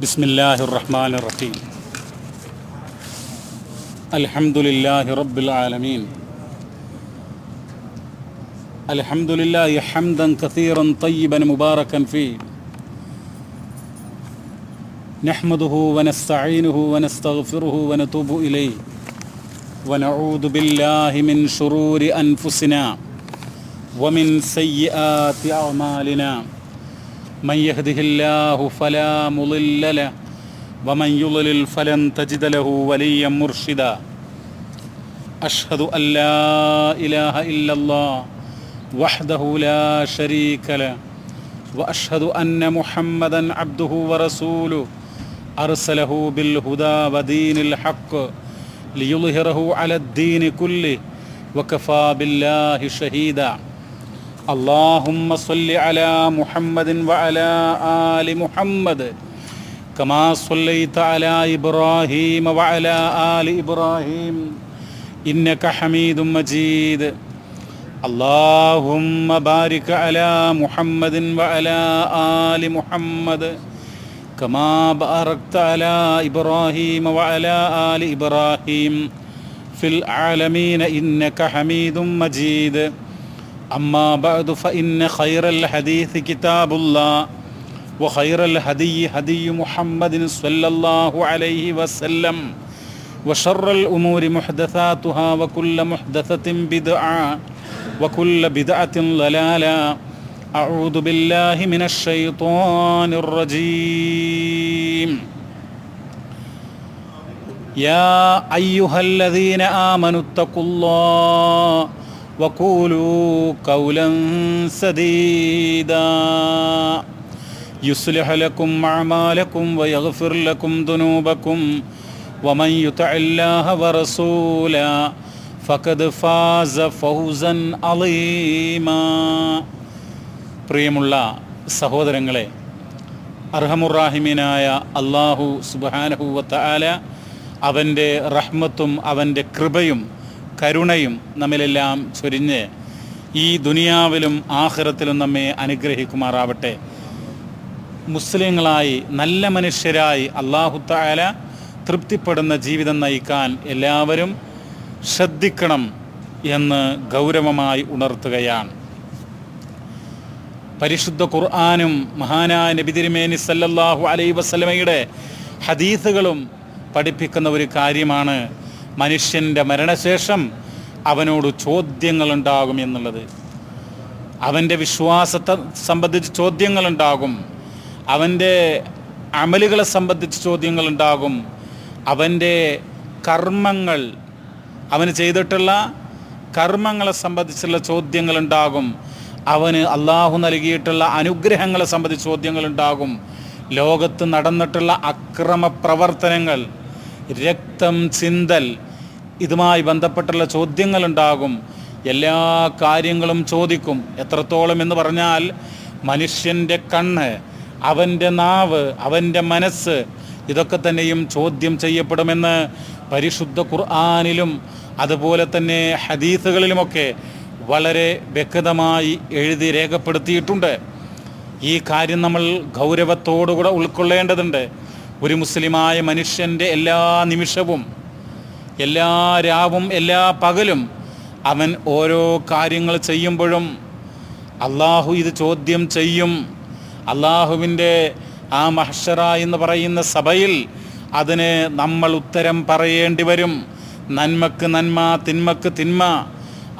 ബിസ്മില്ലാഹിർ റഹ്മാനിർ റഹീം. അൽഹംദുലില്ലാഹി റബ്ബിൽ ആലമീൻ. അൽഹംദുലില്ലാഹി ഹംദൻ കസീറൻ തയ്യിബൻ മുബാറകൻ ഫീഹി. നഹ്മദുഹു വനസ്തഈനുഹു വനസ്തഗ്ഫിറുഹു വനതൂബു ഇലൈഹി വനഊദു ബില്ലാഹി മിൻ ശുറൂരി അൻഫുസിനാ വമിൻ സയ്യിആതി അഅ്മാലിനാ. من يهده الله فلا مضل له ومن يضلل فلن تجد له وليا مرشدا. أشهد أن لا إله إلا الله وحده لا شريك له وأشهد أن محمدا عبده ورسوله أرسله بالهدى ودين الحق ليظهره على الدين كله وكفى بالله شهيدا. اللهم صل على محمد وعلى آل محمد كما صليت على إبراهيم وعلى آل إبراهيم إنك حميد مجيد. اللهم بارك على محمد وعلى آل محمد كما باركت على إبراهيم وعلى آل إبراهيم في العالمين إنك حميد مجيد. أما بعد فإن خير الحديث كتاب الله وخير الهدي هدي محمد صلى الله عليه وسلم وشر الأمور محدثاتها وكل محدثة بدعة وكل بدعة ضلالة. أعوذ بالله من الشيطان الرجيم. يا أيها الذين آمنوا اتقوا الله وقولوا قولا سديدا يصلح لكم أعمالكم ويغفر لكم ذنوبكم ومن يطع الله ورسوله فقد فاز فوزا عظيما. പ്രിയമുള്ള സഹോദരങ്ങളെ, അർഹമുറാഹിമീനായ അല്ലാഹു സുബ്ഹാനഹു വ തആല അവൻ്റെ റഹ്മത്തും അവൻ്റെ കൃപയും കരുണയും നമ്മിലെല്ലാം ചൊരിഞ്ഞ് ഈ ദുനിയാവിലും ആഖിറത്തിലും നമ്മെ അനുഗ്രഹിക്കുമാറാവട്ടെ. മുസ്ലിങ്ങളായി നല്ല മനുഷ്യരായി അല്ലാഹു തആല തൃപ്തിപ്പെടുന്ന ജീവിതം നയിക്കാൻ എല്ലാവരും ശ്രദ്ധിക്കണം എന്ന് ഗൗരവമായി ഉണർത്തുകയാണ്. പരിശുദ്ധ ഖുർആനും മഹാനായ നബി തിരുമേനി സല്ലല്ലാഹു അലൈഹി വസല്ലമയുടെ ഹദീസുകളും പഠിപ്പിക്കുന്ന ഒരു കാര്യമാണ് മനുഷ്യൻ്റെ മരണശേഷം അവനോട് ചോദ്യങ്ങളുണ്ടാകും എന്നുള്ളത്. അവൻ്റെ വിശ്വാസത്തെ സംബന്ധിച്ച് ചോദ്യങ്ങളുണ്ടാകും, അവൻ്റെ അമലുകളെ സംബന്ധിച്ച് ചോദ്യങ്ങളുണ്ടാകും, അവൻ്റെ കർമ്മങ്ങൾ, അവന് ചെയ്തിട്ടുള്ള കർമ്മങ്ങളെ സംബന്ധിച്ചുള്ള ചോദ്യങ്ങളുണ്ടാകും, അവന് അള്ളാഹു നൽകിയിട്ടുള്ള അനുഗ്രഹങ്ങളെ സംബന്ധിച്ച് ചോദ്യങ്ങളുണ്ടാകും, ലോകത്ത് നടന്നിട്ടുള്ള അക്രമ പ്രവർത്തനങ്ങൾ, രക്തം ചിന്തൽ, ഇതുമായി ബന്ധപ്പെട്ടുള്ള ചോദ്യങ്ങളുണ്ടാകും. എല്ലാ കാര്യങ്ങളും ചോദിക്കും. എത്രത്തോളം എന്ന് പറഞ്ഞാൽ മനുഷ്യൻ്റെ കണ്ണ്, അവൻ്റെ നാവ്, അവൻ്റെ മനസ്സ്, ഇതൊക്കെ തന്നെയും ചോദ്യം ചെയ്യപ്പെടുമെന്ന് പരിശുദ്ധ ഖുർആനിലും അതുപോലെ തന്നെ ഹദീസുകളിലുമൊക്കെ വളരെ വ്യക്തമായി എഴുതി രേഖപ്പെടുത്തിയിട്ടുണ്ട്. ഈ കാര്യം നമ്മൾ ഗൗരവത്തോടുകൂടെ ഉൾക്കൊള്ളേണ്ടതുണ്ട്. ഒരു മുസ്ലിമായ മനുഷ്യൻ്റെ എല്ലാ നിമിഷവും, എല്ലാ രാവും, എല്ലാ പകലും അവൻ ഓരോ കാര്യങ്ങൾ ചെയ്യുമ്പോഴും അള്ളാഹു ഇത് ചോദ്യം ചെയ്യും. അള്ളാഹുവിൻ്റെ ആ മഹ്ശറ എന്ന് പറയുന്ന സഭയിൽ അതിന് നമ്മൾ ഉത്തരം പറയേണ്ടി വരും. നന്മക്ക് നന്മ, തിന്മക്ക് തിന്മ,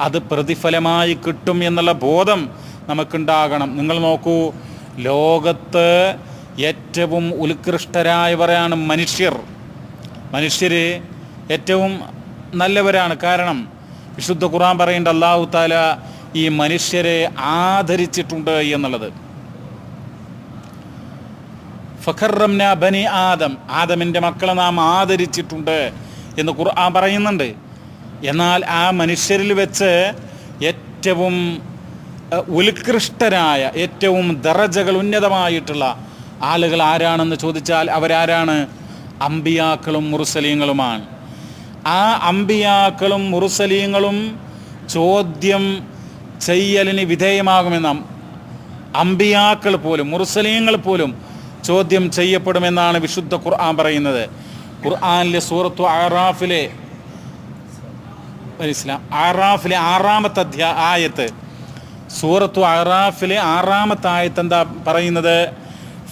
അത് പ്രതിഫലമായി കിട്ടും എന്നുള്ള ബോധം നമുക്കുണ്ടാകണം. നിങ്ങൾ നോക്കൂ, ലോകത്ത് ഏറ്റവും ഉത്കൃഷ്ടരായവരാണ് മനുഷ്യർ. മനുഷ്യർ ഏറ്റവും നല്ലവരാണ്. കാരണം വിശുദ്ധ ഖുർആൻ പറയുന്നുണ്ട് അല്ലാഹു തആല ഈ മനുഷ്യരെ ആദരിച്ചിട്ടുണ്ട് എന്നുള്ളത്. ഫഖറംനാ ബനി ആദം, ആദമിൻ്റെ മക്കളെ നാം ആദരിച്ചിട്ടുണ്ട് എന്ന് ഖുർആൻ പറയുന്നുണ്ട്. എന്നാൽ ആ മനുഷ്യരിൽ വെച്ച് ഏറ്റവും ഉത്കൃഷ്ടരായ, ഏറ്റവും ദറജകൾ ഉന്നതമായിട്ടുള്ള ആളുകൾ ആരാണെന്ന് ചോദിച്ചാൽ അവരാരാണ്? അമ്പിയാക്കളും മുർസലീങ്ങളുമാണ്. ആ അമ്പിയാക്കളും മുർസലീങ്ങളും ചോദ്യം ചെയ്യലിന് വിധേയമാകുമെന്ന അമ്പിയാക്കൾ പോലും, മുർസലീങ്ങൾ പോലും ചോദ്യം ചെയ്യപ്പെടുമെന്നാണ് വിശുദ്ധ ഖുർആൻ പറയുന്നത്. ഖുർആനിലെ സൂറത്തു അറാഫിലെ ആറാഫിലെ 6-ാമത്തെ ആയത്ത്, സൂറത്തു അറാഫിലെ 6-ാമത്തെ ആയത്ത് എന്താ പറയുന്നത്?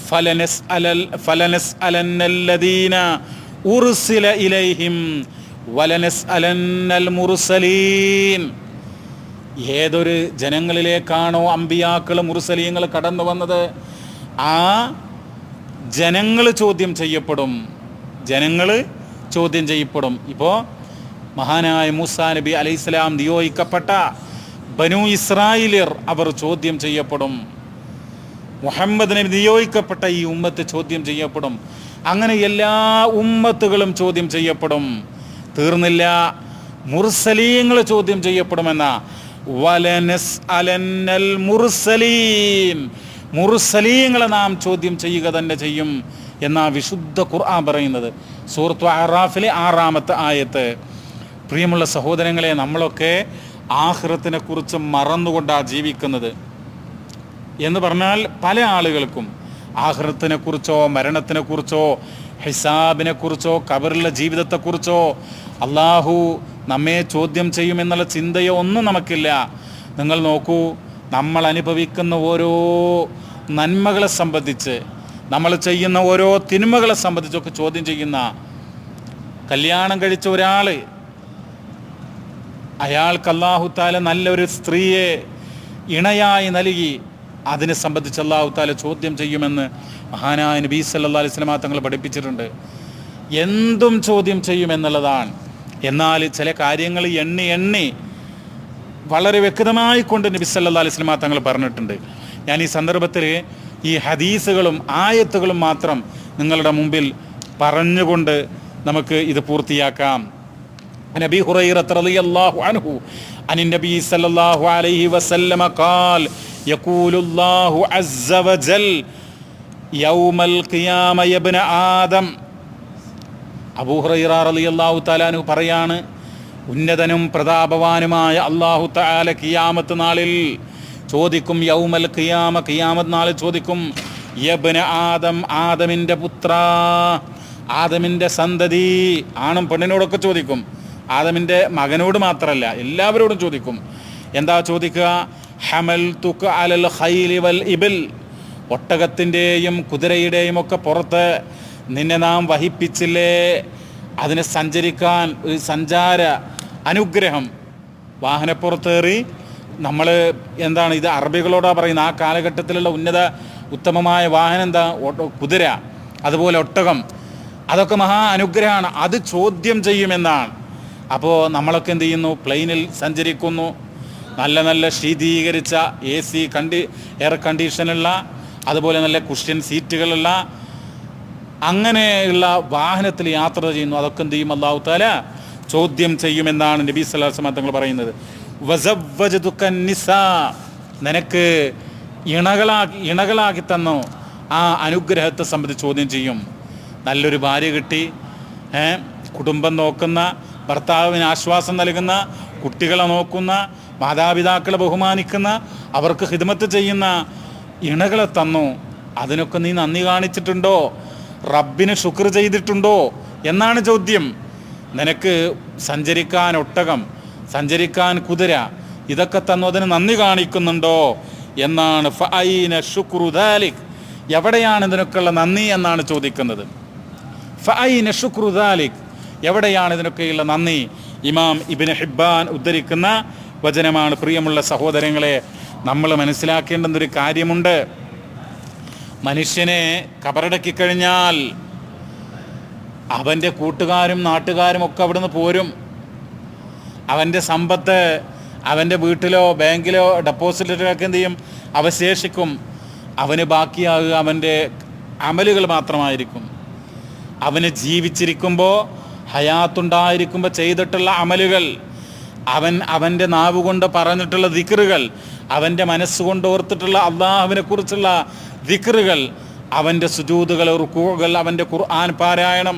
ഫലനസ്അലന്നല്ലദീന ഉർസില ഇലൈഹിം വലനസ്അലന്നൽ മുർസലീൻ. ഏതൊരു ജനങ്ങളിലേക്കാണോ അമ്പിയാക്കൾ മുർസലീങ്ങൾ കടന്നു വന്നത്, ആ ജനങ്ങൾ ചോദ്യം ചെയ്യപ്പെടും. ഇപ്പോൾ മഹാനായ മൂസാ നബി അലൈഹിസ്സലാം നിയോഗിക്കപ്പെട്ട ബനൂ ഇസ്രായേലിയർ അവർ ചോദ്യം ചെയ്യപ്പെടും. മുഹമ്മദ് നബി നിയോഗിക്കപ്പെട്ട ഈ ഉമ്മത്ത് ചോദ്യം ചെയ്യപ്പെടും. അങ്ങനെ എല്ലാ ഉമ്മത്തുകളും ചോദ്യം ചെയ്യപ്പെടും. തീർന്നില്ല, മുർസലീങ്ങൾ ചോദ്യം ചെയ്യപ്പെടുമെന്ന വലനസ്അലന്നൽ മുർസലീൻ, മുർസലീങ്ങളെ നാം ചോദ്യം ചെയ്യുക തന്നെ ചെയ്യും എന്നാ വിശുദ്ധ ഖുർആൻ പറയുന്നത്. സൂറത്തു അറാഫിലെ 6-ാമത്തെ ആയത്ത്. പ്രിയമുള്ള സഹോദരങ്ങളെ, നമ്മളൊക്കെ ആഖിറത്തിനെ കുറിച്ച് മറന്നുകൊണ്ടാണ് ജീവിക്കുന്നത്. എന്ന് പറഞ്ഞാൽ പല ആളുകൾക്കും ആഖിറത്തിനെ കുറിച്ചോ മരണത്തിനെ കുറിച്ചോ ഹിസാബിനെ കുറിച്ചോ ഖബറിലെ ജീവിതത്തെക്കുറിച്ചോ അള്ളാഹു നമ്മെ ചോദ്യം ചെയ്യുമെന്നുള്ള ചിന്തയോ ഒന്നും നമുക്കില്ല. നിങ്ങൾ നോക്കൂ, നമ്മൾ അനുഭവിക്കുന്ന ഓരോ നന്മകളെ സംബന്ധിച്ച്, നമ്മൾ ചെയ്യുന്ന ഓരോ തിന്മകളെ സംബന്ധിച്ചൊക്കെ ചോദ്യം ചെയ്യുന്ന, കല്യാണം കഴിച്ച ഒരാൾ, അയാൾക്ക് അല്ലാഹു തആല നല്ലൊരു സ്ത്രീയെ ഇണയായി നൽകി, അതിനെ സംബന്ധിച്ച് അല്ലാഹു തആല ചോദ്യം ചെയ്യുമെന്ന് മഹാനായ നബി സല്ലല്ലാഹു അലൈഹി വസല്ലം തങ്ങൾ പഠിപ്പിച്ചിട്ടുണ്ട്. എന്തും ചോദ്യം ചെയ്യുമെന്നുള്ളതാണ്. എന്നാൽ ചില കാര്യങ്ങൾ എണ്ണി വളരെ വ്യക്തമായി കൊണ്ട് നബി സല്ലല്ലാഹു അലൈഹി വസല്ലം തങ്ങൾ പറഞ്ഞിട്ടുണ്ട്. ഞാൻ ഈ സന്ദർഭത്തിൽ ഈ ഹദീസുകളും ആയത്തുകളും മാത്രം നിങ്ങളുടെ മുമ്പിൽ പറഞ്ഞുകൊണ്ട് നമുക്ക് ഇത് പൂർത്തിയാക്കാം. നബി ഹുറൈറ റളിയല്ലാഹു അൻഹു അനി നബി സല്ലല്ലാഹു അലൈഹി വസല്ലം ഖാൽ യഖൂലുല്ലാഹു അസ്സ വജൽ യൗമൽ ഖിയാമ യബ്ന ആദം. അബൂ ഹുറൈറ റളിയല്ലാഹു തആല അൻഹു പറയാണ്, ഉന്നതനും പ്രതാപവാനുമായ അല്ലാഹു തആല ഖിയാമത്ത് നാളിൽ ചോദിക്കും. യൗമൽ ഖിയാമ, ഖിയാമത്ത് നാളിൽ ചോദിക്കും. യബ്ന ആദം, ആദമിൻ്റെ പുത്ര, ആദമിൻ്റെ സന്തതി, ആണും പെണ്ണിനോടൊക്കെ ചോദിക്കും. ആദമിൻ്റെ മകനോട് മാത്രമല്ല, എല്ലാവരോടും ചോദിക്കും. എന്താ ചോദിക്കുക? ഹമൽതുക അലൽ ഖൈലി വൽ ഇബിൽ, ഒട്ടകത്തിൻ്റെയും കുതിരയുടെയും ഒക്കെ പുറത്ത് നിന്നെ നാം വഹിപ്പിച്ചില്ലേ? അതിനെ സഞ്ചരിക്കാൻ ഒരു സഞ്ചാര അനുഗ്രഹം, വാഹനപ്പുറത്തേറി നമ്മൾ എന്താണ് ഇത് അറബികളോടാണ് പറയുന്നത്. ആ കാലഘട്ടത്തിലുള്ള ഉത്തമമായ വാഹനം എന്താ? കുതിര, അതുപോലെ ഒട്ടകം, അതൊക്കെ മഹാ അനുഗ്രഹമാണ്. അത് ചോദ്യം ചെയ്യുമെന്നാണ്. അപ്പോൾ നമ്മളൊക്കെ എന്ത് ചെയ്യുന്നു? പ്ലെയിനിൽ സഞ്ചരിക്കുന്നു. നല്ല നല്ല ശീതീകരിച്ച AC എയർ കണ്ടീഷനുള്ള, അതുപോലെ നല്ല കുഷ്യൻ സീറ്റുകളുള്ള അങ്ങനെയുള്ള വാഹനത്തിൽ യാത്ര ചെയ്യുന്നു. അതൊക്കെ എന്ത് ചെയ്യും? അല്ലാഹു തആല ചോദ്യം ചെയ്യുമെന്നാണ് നബി സല്ലല്ലാഹു അലൈഹി വസല്ലം തങ്ങൾ പറയുന്നത്. വസവ്വജതുക നിസാ, നിനക്ക് ഇണകളാക്കി തന്നോ? ആ അനുഗ്രഹത്തെ സംബന്ധിച്ച് ചോദ്യം ചെയ്യും. നല്ലൊരു ഭാര്യ കിട്ടി, കുടുംബം നോക്കുന്ന, ഭർത്താവിന് ആശ്വാസം നൽകുന്ന, കുട്ടികളെ നോക്കുന്ന, മാതാപിതാക്കളെ ബഹുമാനിക്കുന്ന, അവർക്ക് ഖിദ്മത്ത് ചെയ്യുന്ന ഇണകളെ തന്നു. അതിനൊക്കെ നീ നന്ദി കാണിച്ചിട്ടുണ്ടോ? റബ്ബിന് ശുക്ർ ചെയ്തിട്ടുണ്ടോ എന്നാണ് ചോദ്യം. നിനക്ക് സഞ്ചരിക്കാൻ ഒട്ടകം, സഞ്ചരിക്കാൻ കുതിര, ഇതൊക്കെ തന്നു, അതിന് നന്ദി കാണിക്കുന്നുണ്ടോ എന്നാണ്. ഫഅൈന ശുക്രു ദാലിക്, എവിടെയാണ് ഇതിനൊക്കെയുള്ള നന്ദി എന്നാണ് ചോദിക്കുന്നത്. ഫഅൈന ശുക്രു ദാലിക്, എവിടെയാണ് ഇതിനൊക്കെയുള്ള നന്ദി? ഇമാം ഇബ്നു ഹിബ്ബാൻ ഉദ്ധരിക്കുന്ന വചനമാണ്. പ്രിയമുള്ള സഹോദരങ്ങളെ, നമ്മൾ മനസ്സിലാക്കേണ്ടുന്നൊരു കാര്യമുണ്ട്. മനുഷ്യനെ കബറടക്കി കഴിഞ്ഞാൽ അവൻ്റെ കൂട്ടുകാരും നാട്ടുകാരും ഒക്കെ അവിടുന്ന് പോരും. അവൻ്റെ സമ്പത്ത് അവൻ്റെ വീട്ടിലോ ബാങ്കിലോ ഡെപ്പോസിറ്റിലൊക്കെ എന്ത് ചെയ്യും? അവശേഷിക്കും. അവന് ബാക്കിയാകുക അവൻ്റെ അമലുകൾ മാത്രമായിരിക്കും. അവന് ജീവിച്ചിരിക്കുമ്പോൾ, ഹയാത്തുണ്ടായിരിക്കുമ്പോൾ ചെയ്തിട്ടുള്ള അമലുകൾ, അവൻ്റെ നാവ് കൊണ്ട് പറഞ്ഞിട്ടുള്ള ദിക്റുകൾ, അവൻ്റെ മനസ്സുകൊണ്ട് ഓർത്തിട്ടുള്ള അള്ളാഹുവിനെ കുറിച്ചുള്ള ദിക്റുകൾ, അവൻ്റെ സുജൂദുകൾ, റുകൂഉകൾ, അവൻ്റെ ഖുർആൻ പാരായണം,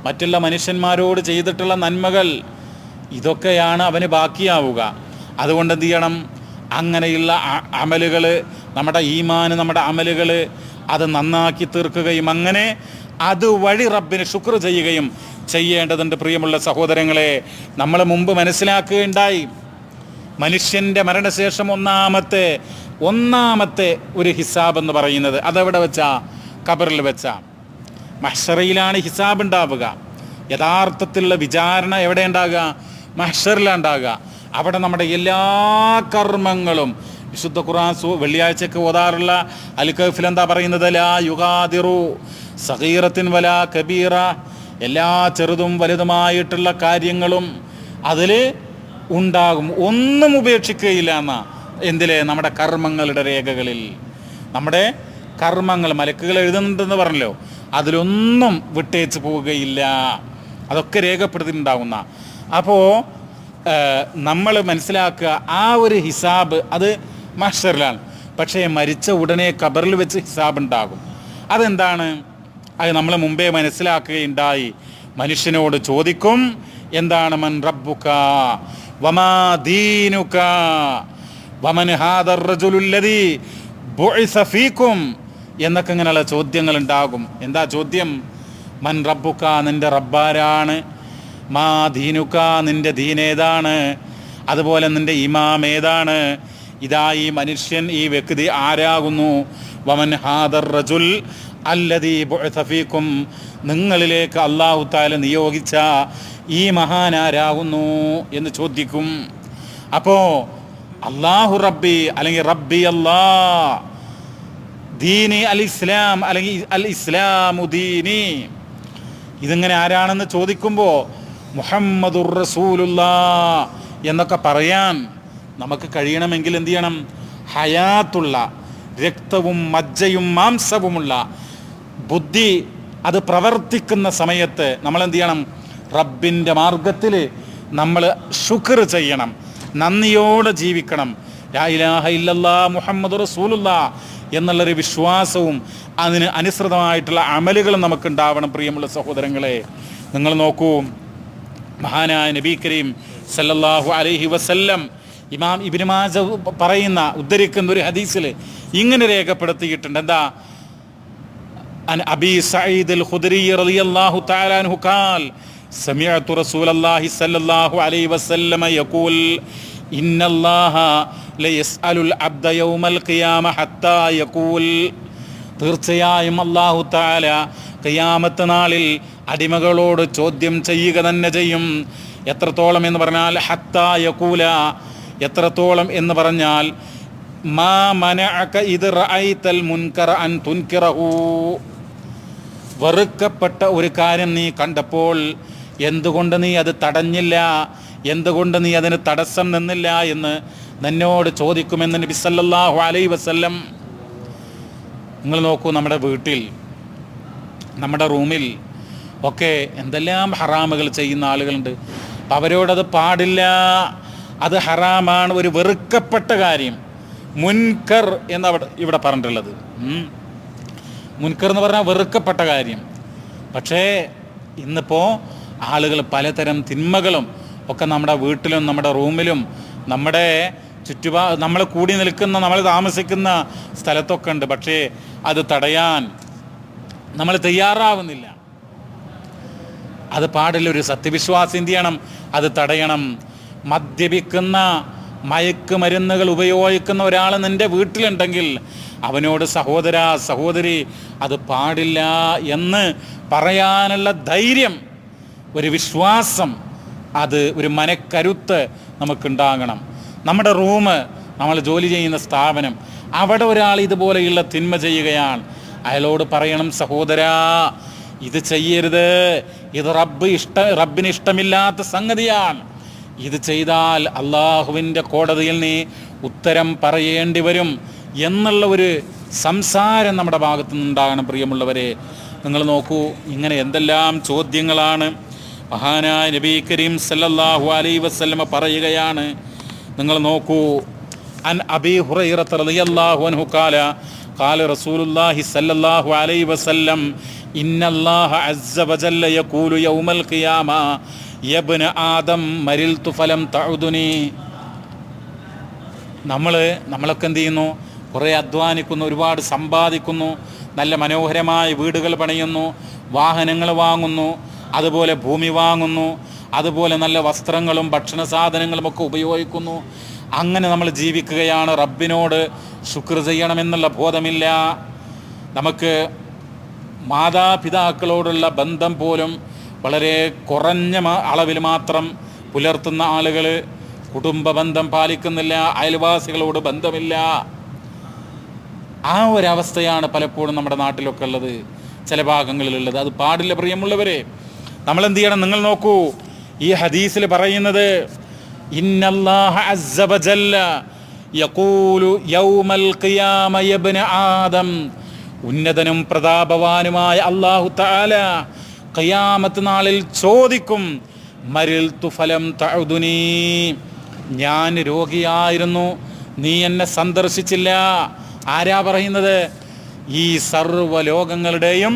മറ്റുള്ള മനുഷ്യന്മാരോട് ചെയ്തിട്ടുള്ള നന്മകൾ, ഇതൊക്കെയാണ് അവന് ബാക്കിയാവുക. അതുകൊണ്ട് എന്ത് ചെയ്യണം? അങ്ങനെയുള്ള അമലുകൾ, നമ്മുടെ ഈമാൻ, നമ്മുടെ അമലുകൾ അത് നന്നാക്കി തീർക്കുകയും അങ്ങനെ അതുവഴി റബ്ബിന് ശുക്ർ ചെയ്യുകയും ചെയ്യേണ്ടതുണ്ട്. പ്രിയമുള്ള സഹോദരങ്ങളെ, നമ്മൾ മുമ്പ് മനസ്സിലാക്കുകയുണ്ടായി, മനുഷ്യൻ്റെ മരണശേഷം ഒന്നാമത്തെ ഒരു ഹിസാബ് എന്ന് പറയുന്നത് അതെവിടെ വെച്ചാ? ഖബറിൽ വെച്ചാ. മഹ്ശറയിലാണ് ഹിസാബ് ഉണ്ടാവുക. യഥാർത്ഥത്തിലുള്ള വിചാരണ എവിടെ ഉണ്ടാകുക? മഹ്ശറിലാണ് ഉണ്ടാകുക. അവിടെ നമ്മുടെ എല്ലാ കർമ്മങ്ങളും വിശുദ്ധ ഖുർആൻ വെള്ളിയാഴ്ചക്ക് ഓതാറുള്ള അൽ കഹ്ഫിൽ എന്താ പറയുന്നത്? ലാ യുഗാദിറു സഗീറത്തിൻ വലാ കബീറ, എല്ലാ ചെറുതും വലുതുമായിട്ടുള്ള കാര്യങ്ങളും അതിൽ ഉണ്ടാകും, ഒന്നും ഉപേക്ഷിക്കുകയില്ല എന്നാ. എന്തിലെ? നമ്മുടെ കർമ്മങ്ങളുടെ രേഖകളിൽ. നമ്മുടെ കർമ്മങ്ങൾ മലക്കുകൾ എഴുതുന്നുണ്ടെന്ന് പറഞ്ഞല്ലോ, അതിലൊന്നും വിട്ടേച്ച് പോവുകയില്ല, അതൊക്കെ രേഖപ്പെടുത്തിയിട്ടുണ്ടാകുന്ന. അപ്പോൾ നമ്മൾ മനസ്സിലാക്കുക, ആ ഒരു ഹിസാബ് അത് മഹ്ശറിലാണ്. പക്ഷേ മരിച്ച ഉടനെ ഖബറിൽ വെച്ച് ഹിസാബ് ഉണ്ടാകും. അതെന്താണ്? അത് നമ്മൾ മുമ്പേ മനസ്സിലാക്കുകയുണ്ടായി. മനുഷ്യനോട് ചോദിക്കും, എന്താണ് മൻ റബ്ബുക വമാ ദീനുക വമൻ ഹാദർ റജുലുല്ലദീ ബുഇസ ഫീകും എന്നൊക്കെ ഇങ്ങനെയുള്ള ചോദ്യങ്ങൾ ഉണ്ടാകും. എന്താ ചോദ്യം? മൻ റബ്ബുക, നിൻ്റെ റബ്ബാരാണ്. മാ ദീനുക, നിൻ്റെ ദീനേതാണ്. അതുപോലെ നിൻ്റെ ഇമാം ഏതാണ്. ഇതാ ഈ മനുഷ്യൻ, ഈ വ്യക്തി ആരാകുന്നു. വമൻ ഹാദർ റജുൽ അല്ലദീ ബുഇസ ഫീകും, നിങ്ങളിലേക്ക് അല്ലാഹു തആല നിയോഗിച്ച ഈ മഹാനാരാകുന്നു എന്ന് ചോദിക്കും. അപ്പോൾ അല്ലാഹു റബ്ബി അല്ലെങ്കിൽ റബ്ബി അല്ലാ, ദീനി അൽ ഇസ്ലാം അല്ലെങ്കിൽ അൽ ഇസ്ലാമു ദീനി, ഇതിങ്ങനെ ആരാണെന്ന് ചോദിക്കുമ്പോൾ മുഹമ്മദുർ റസൂലുള്ളാഹ് എന്നൊക്കെ പറയാൻ നമുക്ക് കഴിയണമെങ്കിൽ എന്ത് ചെയ്യണം? ഹയാത്തുള്ള, രക്തവും മജ്ജയും മാംസവുമുള്ള ബുദ്ധി അത് പ്രവർത്തിക്കുന്ന സമയത്ത് നമ്മൾ എന്ത് ചെയ്യണം? റബ്ബിൻ്റെ മാർഗത്തിൽ നമ്മൾ ശുക്ർ ചെയ്യണം, നന്ദിയോടെ ജീവിക്കണം. ലാ ഇലാഹ ഇല്ലല്ലാഹ് മുഹമ്മദുർ റസൂലുള്ളാഹ് എന്നുള്ളൊരു വിശ്വാസവും അതിന് അനുസൃതമായിട്ടുള്ള അമലുകളും നമുക്കുണ്ടാവണം. പ്രിയമുള്ള സഹോദരങ്ങളെ, നിങ്ങൾ നോക്കൂ, മഹാനായ നബി കരീം സല്ലല്ലാഹു അലൈഹി വസല്ലം ഇമാം ഇബ്നു മാജ ഉദ്ധരിക്കുന്ന ഒരു ഹദീസിൽ ഇങ്ങനെ രേഖപ്പെടുത്തിയിട്ടുണ്ട്. എന്താ? അൻ അബീ സഈദ് അൽ ഖുദരി റളിയല്ലാഹു തആല അൻഹു ഖാൽ സമിഅതു റസൂലല്ലാഹി സ്വല്ലല്ലാഹു അലൈഹി വസല്ലം യഖൂൽ ഇന്നല്ലാഹ ലയസ്അലുൽ അബ്ദ യൗമൽ ഖിയാമ ഹത്താ യഖൂൽ, തീർച്ചയായും അല്ലാഹു തആല ഖിയാമത്ത് നാളിൽ അടിമകളോട് ചോദ്യം ചെയ്യുക തന്നെ ചെയ്യും. എത്രത്തോളം എന്ന് പറഞ്ഞാൽ ഹത്താ യഖൂല, എത്രത്തോളം എന്ന് പറഞ്ഞാൽ മാ മനഅക ഇദ് റഅയ്തൽ മുൻകറ അൻ തുൻകിറഹു, വെറുക്കപ്പെട്ട ഒരു കാര്യം നീ കണ്ടപ്പോൾ എന്തുകൊണ്ട് നീ അത് തടഞ്ഞില്ല, എന്തുകൊണ്ട് നീ അതിന് തടസ്സം നിന്നില്ല എന്ന് നിന്നോട് ചോദിക്കുമെന്ന് നബി സല്ലല്ലാഹു അലൈഹി വസല്ലം. നിങ്ങൾ നോക്കൂ, നമ്മുടെ വീട്ടിൽ, നമ്മുടെ റൂമിൽ ഒക്കെ എന്തെല്ലാം ഹറാമുകൾ ചെയ്യുന്ന ആളുകളുണ്ട്. അപ്പം അവരോടത് പാടില്ല, അത് ഹറാമാണ്, ഒരു വെറുക്കപ്പെട്ട കാര്യം. മുൻകർ എന്നവിടെ ഇവിടെ പറഞ്ഞിട്ടുള്ളത്. മുൻകർ എന്ന് പറഞ്ഞാൽ വെറുക്കപ്പെട്ട കാര്യം. പക്ഷേ ഇന്നിപ്പോൾ ആളുകൾ പലതരം തിന്മകളും ഒക്കെ നമ്മുടെ വീട്ടിലും നമ്മുടെ റൂമിലും നമ്മുടെ നമ്മൾ കൂടി നിൽക്കുന്ന, നമ്മൾ താമസിക്കുന്ന സ്ഥലത്തൊക്കെ ഉണ്ട്. പക്ഷേ അത് തടയാൻ നമ്മൾ തയ്യാറാവുന്നില്ല. അത് പാടില്ല. ഒരു സത്യവിശ്വാസി എന്ത് ചെയ്യണം? അത് തടയണം. മദ്യപിക്കുന്ന, മയക്കുമരുന്നുകൾ ഉപയോഗിക്കുന്ന ഒരാൾ നിൻ്റെ വീട്ടിലുണ്ടെങ്കിൽ അവനോട് സഹോദര സഹോദരി അത് പാടില്ല എന്ന് പറയാനുള്ള ധൈര്യം, ഒരു വിശ്വാസം, അത് ഒരു മനക്കരുത്ത് നമുക്കുണ്ടാകണം. നമ്മുടെ റൂം, നമ്മൾ ജോലി ചെയ്യുന്ന സ്ഥാപനം, അവിടെ ഒരാൾ ഇതുപോലെയുള്ള തിന്മ ചെയ്യുകയാണ്, അയാളോട് പറയണം, സഹോദരാ ഇത് ചെയ്യരുത്, ഇത് റബ്ബിന് ഇഷ്ടമില്ലാത്ത സംഗതിയാണ്, ഇത് ചെയ്താൽ അള്ളാഹുവിൻ്റെ കോടതിയിൽ നീ ഉത്തരം പറയേണ്ടി വരും എന്നുള്ള ഒരു സംസാരം നമ്മുടെ ഭാഗത്തു നിന്നുണ്ടാകണം. പ്രിയമുള്ളവരെ, നിങ്ങൾ നോക്കൂ, ഇങ്ങനെ എന്തെല്ലാം ചോദ്യങ്ങളാണ്. മഹാനായ നബി കരീം സല്ലല്ലാഹു അലൈഹി വസല്ലമ പറയുകയാണ്. നിങ്ങൾ നോക്കൂ, അൻ അബീ ഹുറൈറ റളിയല്ലാഹു അൻഹു ഖാല ഖാല റസൂലുള്ളാഹി സല്ലല്ലാഹു അലൈഹി വസല്ലം ഇന്നല്ലാഹ അസ്സ വജല്ല യഖൂലു യൗമൽ ഖിയാമ യബ്ന ആദം മരിൽതു ഫലം തഉദുനി. നമ്മളൊക്കെ എന്ത് ചെയ്യുന്നു? കുറേ അധ്വാനിക്കുന്നു, ഒരുപാട് സമ്പാദിക്കുന്നു, നല്ല മനോഹരമായ വീടുകൾ പണിയുന്നു, വാഹനങ്ങൾ വാങ്ങുന്നു, അതുപോലെ ഭൂമി വാങ്ങുന്നു, അതുപോലെ നല്ല വസ്ത്രങ്ങളും ഭക്ഷണ സാധനങ്ങളും ഒക്കെ ഉപയോഗിക്കുന്നു. അങ്ങനെ നമ്മൾ ജീവിക്കുകയാണ്. റബ്ബിനോട് ശുക്ർ ചെയ്യണമെന്നുള്ള ബോധമില്ല. നമുക്ക് മാതാപിതാക്കളോടുള്ള ബന്ധം പോലും വളരെ കുറഞ്ഞ അളവിൽ മാത്രം പുലർത്തുന്ന ആളുകൾ, കുടുംബ ബന്ധം പാലിക്കുന്നില്ല, അയൽവാസികളോട് ബന്ധമില്ല. ആ ഒരവസ്ഥയാണ് പലപ്പോഴും നമ്മുടെ നാട്ടിലൊക്കെ ഉള്ളത്, ചില ഭാഗങ്ങളിലുള്ളത്. അത് പാടില്ല പ്രിയമുള്ളവരെ. നമ്മളെന്ത് ചെയ്യണം? നിങ്ങൾ നോക്കൂ, ഈ ഹദീസിൽ പറയുന്നത് ഇന്നല്ലാഹ അസ്സ വജല്ല യഖൂലു യൗമൽ ഖിയാമ യബ്ന ആദം, ഉന്നതനും പ്രതാപവാനുമായ അല്ലാഹു തആല ഖിയാമത്ത് നാളിൽ ചോദിക്കും, മരിൽതു ഫലം തഅദുനി, ഞാൻ രോഗിയായിരുന്നു, നീ എന്നെ സന്ദർശിച്ചില്ല. ആരാ പറയുന്നത്? ഈ സർവ്വലോകങ്ങളുടെയും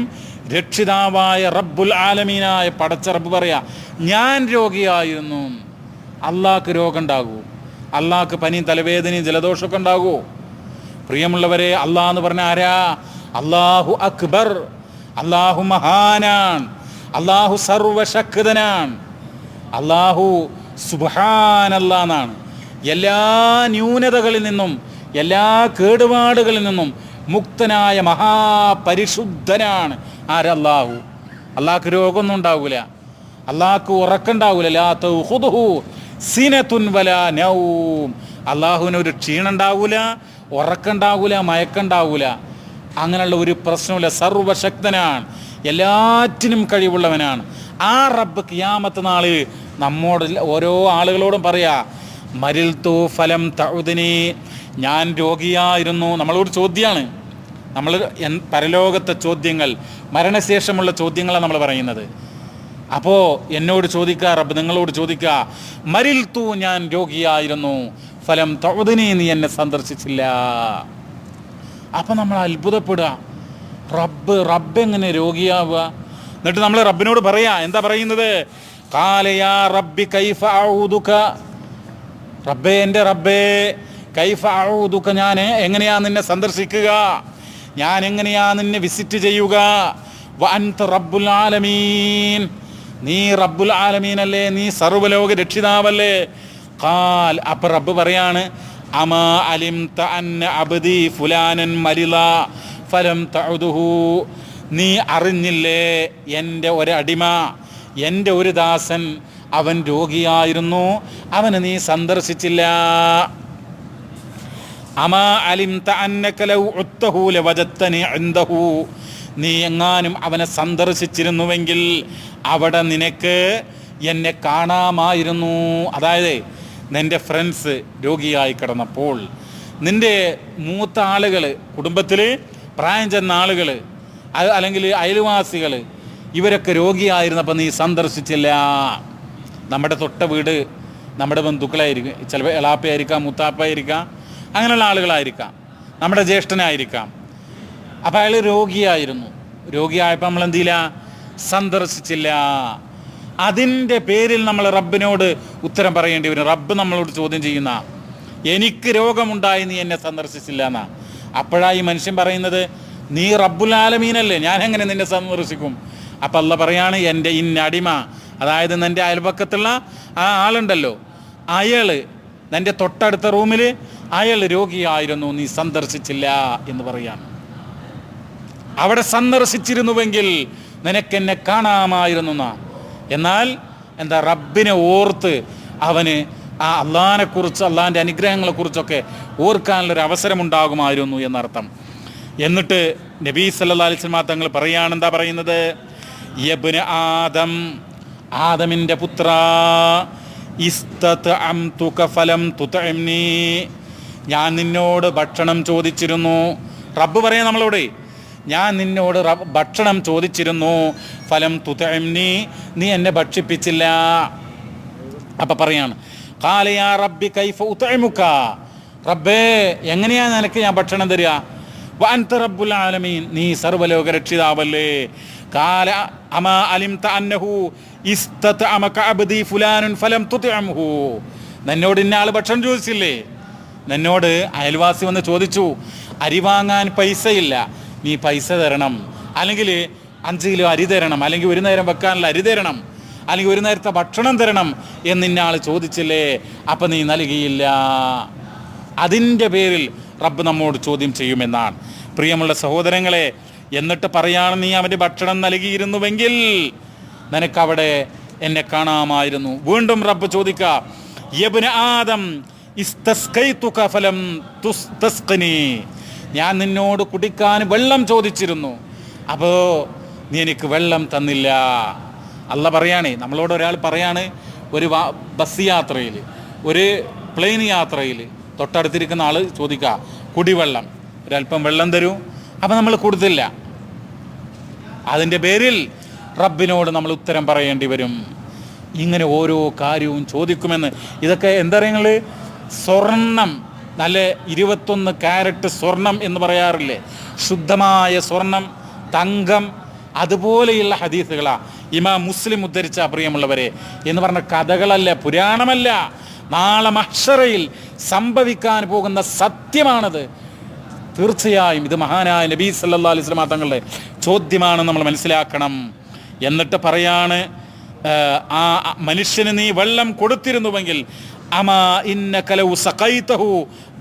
രക്ഷിതാവായ റബ്ബുൽ ആലമീനായ പടച്ച റബ്ബ് പറയാ, ഞാൻ രോഗിയായിരുന്നു. അള്ളാഹ്ക്ക് രോഗം ഉണ്ടാകൂ? അള്ളാഹ്ക്ക് പനിയും തലവേദനയും ജലദോഷമൊക്കെ ഉണ്ടാകുമോ? പ്രിയമുള്ളവരെ, അള്ളാഹ് എന്ന് പറഞ്ഞ ആരാ? അള്ളാഹു അക്ബർ, അള്ളാഹു മഹാനാണ്, അള്ളാഹു സർവശക്തനാണ്, അള്ളാഹു സുബ്ഹാനല്ലാഹ്. എല്ലാ ന്യൂനതകളിൽ നിന്നും എല്ലാ കേടുപാടുകളിൽ നിന്നും മുക്തനായ മഹാപരിശുദ്ധനാണ് ആരല്ലാഹു. അള്ളാഹ്ക്ക് രോഗമൊന്നും ഉണ്ടാവൂല, അള്ളാഹ്ക്ക് ഉറക്കുണ്ടാവൂല. ലാ തഖുദുഹു സിനതുൻ വലാ നൗം, അള്ളാഹുവിന് ഒരു ക്ഷീണം ഉണ്ടാവൂല, ഉറക്കുണ്ടാവൂല, മയക്കുണ്ടാവൂല. അങ്ങനെയുള്ള ഒരു പ്രശ്നമില്ല. സർവശക്തനാണ്, എല്ലാറ്റിനും കഴിവുള്ളവനാണ്. ആ റബ്ബ് ഖിയാമത്ത് നാളിൽ നമ്മോട് ഓരോ ആളുകളോടും പറയാ, മരിൽതു ഫലം തഉദിനി, ഞാൻ രോഗിയായിരുന്നു. നമ്മളോട് ചോദ്യമാണ്. നമ്മൾ പരലോകത്തെ ചോദ്യങ്ങൾ, മരണശേഷമുള്ള ചോദ്യങ്ങളാണ് നമ്മൾ പറയുന്നത്. അപ്പോൾ എന്നോട് ചോദിക്കുക റബ്ബ്, നിങ്ങളോട് ചോദിക്കുക, മരിൽതു, ഞാൻ രോഗിയായിരുന്നു, ഫലം തഉദിനി, നീ എന്നെ സന്ദർശിച്ചില്ല. അപ്പം നമ്മൾ അത്ഭുതപ്പെടുക, റബ്ബ് എങ്ങനെ രോഗിയാവുക? എന്നിട്ട് നമ്മൾ റബ്ബിനോട് പറയാ, എന്താ പറയുന്നത്? ഖാല യാ റബ്ബി കൈഫ അഊദുക, റബ്ബേ, എൻ്റെ റബ്ബേ, കൈഫ അഊദുക, ഞാൻ എങ്ങനെയാ നിന്നെ സന്ദർശിക്കുക, ഞാൻ എങ്ങനെയാ നിന്നെ വിസിറ്റ് ചെയ്യുക? വ അൻത റബ്ബുൽ ആലമീൻ, നീ റബ്ബുൽ ആലമീൻ അല്ലേ, നീ സർവ്വലോക രക്ഷിതാവല്ലേ. ഖാൽ, അപ്പം റബ്ബ് പറയാണ്, അമാ അലിംത അന്ന അബ്ദി ഫുലാനൻ മരിള ഫലം തഉദുഹു, നീ അറിഞ്ഞില്ലേ എൻ്റെ ഒരടിമ, എൻ്റെ ഒരു ദാസൻ, അവൻ രോഗിയായിരുന്നു, അവനെ നീ സന്ദർശിച്ചില്ല. അമാ അലിംത അന്നക ലൗ ഉത്തഹു ലവജത്തനി ഇൻദഹു, നീ എങ്ങാനും അവനെ സന്ദർശിച്ചിരുന്നുവെങ്കിൽ അവിടെ നിനക്ക് എന്നെ കാണാമായിരുന്നു. അതായത് നിൻ്റെ ഫ്രണ്ട്സ് രോഗിയായി കിടന്നപ്പോൾ, നിൻ്റെ മൂത്ത ആളുകൾ, കുടുംബത്തിൽ പ്രായം ചെന്ന ആളുകൾ, അല്ലെങ്കിൽ അയൽവാസികൾ, ഇവരൊക്കെ രോഗിയായിരുന്നപ്പോൾ നീ സന്ദർശിച്ചില്ല. നമ്മുടെ തൊട്ട വീട് നമ്മുടെ ബന്ധുക്കളായിരിക്കും, ചിലപ്പോൾ എളാപ്പയായിരിക്കാം, മുത്താപ്പയായിരിക്കാം, അങ്ങനെയുള്ള ആളുകളായിരിക്കാം, നമ്മുടെ ജ്യേഷ്ഠനായിരിക്കാം. അപ്പം അയാൾ രോഗിയായിരുന്നു. രോഗിയായപ്പോൾ നമ്മൾ എന്ത് ചെയ്യില്ല? സന്ദർശിച്ചില്ല. അതിൻ്റെ പേരിൽ നമ്മൾ റബ്ബിനോട് ഉത്തരം പറയേണ്ടി വരും. റബ്ബ് നമ്മളോട് ചോദ്യം ചെയ്യുന്ന, എനിക്ക് രോഗമുണ്ടായി, നീ എന്നെ സന്ദർശിച്ചില്ല എന്നാ. അപ്പോഴായി മനുഷ്യൻ പറയുന്നത്, നീ റബ്ബുൽ ആലമീനല്ലേ, ഞാൻ എങ്ങനെ നിന്നെ സന്ദർശിക്കും? അപ്പം അല്ലാഹ് പറയാണ്, എൻ്റെ ഇന്നടിമ, അതായത് നിൻ്റെ അയൽപക്കത്തുള്ള ആ ആളുണ്ടല്ലോ, അയാൾ നിൻ്റെ തൊട്ടടുത്ത റൂമിൽ അയാൾ രോഗിയായിരുന്നു, നീ സന്ദർശിച്ചില്ല എന്ന് പറയാണ്. അവിടെ സന്ദർശിച്ചിരുന്നുവെങ്കിൽ നിനക്കെന്നെ കാണാമായിരുന്നു എന്നാ. എന്നാൽ എന്താ, റബ്ബിനെ ഓർത്ത് അവന് ആ അള്ളാഹിനെക്കുറിച്ച്, അള്ളാഹിൻ്റെ അനുഗ്രഹങ്ങളെക്കുറിച്ചൊക്കെ ഓർക്കാനുള്ളൊരു അവസരമുണ്ടാകുമായിരുന്നു എന്നർത്ഥം. എന്നിട്ട് നബി സല്ലല്ലാഹു അലൈഹി വസല്ലം തങ്ങൾ പറയാണ്, എന്താ പറയുന്നത്? യബ്ന ആദം, ആദമിൻ്റെ പുത്ര, ഇസ്തത്അംതുക ഫലം തുത്ഇംനി, ഞാൻ നിന്നോട് ഭക്ഷണം ചോദിച്ചിരുന്നു. റബ്ബ് പറയാം നമ്മളോട്, ഞാൻ നിന്നോട് ഭക്ഷണം ചോദിച്ചിരുന്നു, ഫലം തുത്ഇംനി, നീ എന്നെ ഭക്ഷിപ്പിച്ചില്ല. അപ്പം പറയാണ്, ഖാല യാ റബ്ബി കൈഫ ഉത്ഇമുക, റബ്ബേ, എങ്ങനെയാ നിനക്ക് ഞാൻ ഭക്ഷണം തരിക? വ അൻത റബ്ബുൽ ആലമീൻ, നീ സർവ്വലോക രക്ഷിതാവല്ലേ. ഖാല അമാ അലിംത അന്നഹു ഇസ്തത്അമക അബ്ദി ഫുലാനുൻ ഫലം തുത്ഇംഹു, നിന്നോട് ഇന്ന ആൾ ഭക്ഷണം ചോദിച്ചില്ലേ? നിന്നോട് അയൽവാസി വന്ന് ചോദിച്ചു, അരി വാങ്ങാൻ പൈസയില്ല, നീ പൈസ തരണം, അല്ലെങ്കിൽ 5 കിലോ അരി തരണം, അല്ലെങ്കിൽ ഒരു നേരം വെക്കാനുള്ള അരി തരണം, അല്ലെങ്കിൽ ഒരു നേരത്തെ ഭക്ഷണം തരണം എന്ന് ഇന്നയാൾ ചോദിച്ചില്ലേ, അപ്പം നീ നൽകിയില്ല. അതിൻ്റെ പേരിൽ റബ്ബ് നമ്മോട് ചോദ്യം ചെയ്യുമെന്നാണ്. പ്രിയമുള്ള സഹോദരങ്ങളെ, എന്നിട്ട് പറയാണ്, നീ അവൻ്റെ ഭക്ഷണം നൽകിയിരുന്നുവെങ്കിൽ നിനക്കവിടെ എന്നെ കാണാമായിരുന്നു. വീണ്ടും റബ്ബ് ചോദിക്കുക, യബ്ന ആദം ഇസ്തസ്കൈതുക ഫലം തുസ്തസ്ഖിനി, ഞാൻ നിന്നോട് കുടിക്കാൻ വെള്ളം ചോദിച്ചിരുന്നു, അപ്പോൾ നീ എനിക്ക് വെള്ളം തന്നില്ല. അല്ല പറയാണ്, നമ്മളോട് ഒരാൾ പറയാണ്, ഒരു ബസ് യാത്രയിൽ, ഒരു പ്ലെയിൻ യാത്രയിൽ തൊട്ടടുത്തിരിക്കുന്ന ആൾ ചോദിക്കുക കുടിവെള്ളം, ഒരല്പം വെള്ളം തരൂ, അപ്പം നമ്മൾ കൊടുത്തില്ല. അതിൻ്റെ പേരിൽ റബ്ബിനോട് നമ്മൾ ഉത്തരം പറയേണ്ടി വരും. ഇങ്ങനെ ഓരോ കാര്യവും ചോദിക്കുമെന്ന്. ഇതൊക്കെ എന്താ പറയുക, സ്വർണം, നല്ല 21 കാരറ്റ് സ്വർണം എന്ന് പറയാറില്ലേ, ശുദ്ധമായ സ്വർണം, തങ്കം, അതുപോലെയുള്ള ഹദീസുകളാണ് ഇമാം മുസ്ലിം ഉദ്ധരിച്ച, പ്രിയമുള്ളവരെ, എന്ന് പറഞ്ഞ കഥകളല്ല, പുരാണമല്ല, നാളെ മഹ്ശറയിൽ സംഭവിക്കാൻ പോകുന്ന സത്യമാണത്. തീർച്ചയായും ഇത് മഹാനായ നബി സല്ലല്ലാഹു അലൈഹി വസല്ലം തങ്ങളുടെ ചോദ്യമാണെന്ന് നമ്മൾ മനസ്സിലാക്കണം. എന്നിട്ട് പറയാണ്, ആ മനുഷ്യന് നീ വെള്ളം കൊടുത്തിരുന്നുവെങ്കിൽ അമാ ഇന്നക ലൗ സഖൈതഹു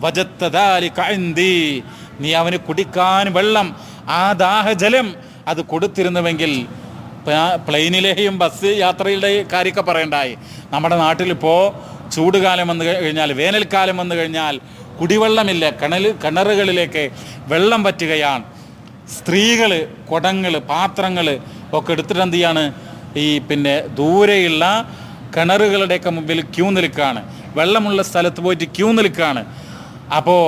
വജദ്ത ദാലിക ഇൻദി, നീ അവന് കുടിക്കാൻ വെള്ളം, ആ ദാഹജലം അത് കൊടുത്തിരുന്നുവെങ്കിൽ. പ്ലെയിനിലെയും ബസ് യാത്രയുടെ കാര്യമൊക്കെ പറയണ്ടായി. നമ്മുടെ നാട്ടിലിപ്പോൾ ചൂടുകാലം വന്നു കഴിഞ്ഞാൽ, വേനൽക്കാലം വന്നു കഴിഞ്ഞാൽ കുടിവെള്ളമില്ല, കിണറുകളിലേക്ക് വെള്ളം വറ്റുകയാണ്. സ്ത്രീകൾ കുടങ്ങൾ, പാത്രങ്ങൾ ഒക്കെ എടുത്തിട്ട് എന്ത് ചെയ്യാണ്, ഈ ദൂരെയുള്ള കിണറുകളുടെയൊക്കെ മുമ്പിൽ ക്യൂ നിൽക്കുകയാണ്, വെള്ളമുള്ള സ്ഥലത്ത് പോയിട്ട് ക്യൂ നിൽക്കുകയാണ്. അപ്പോൾ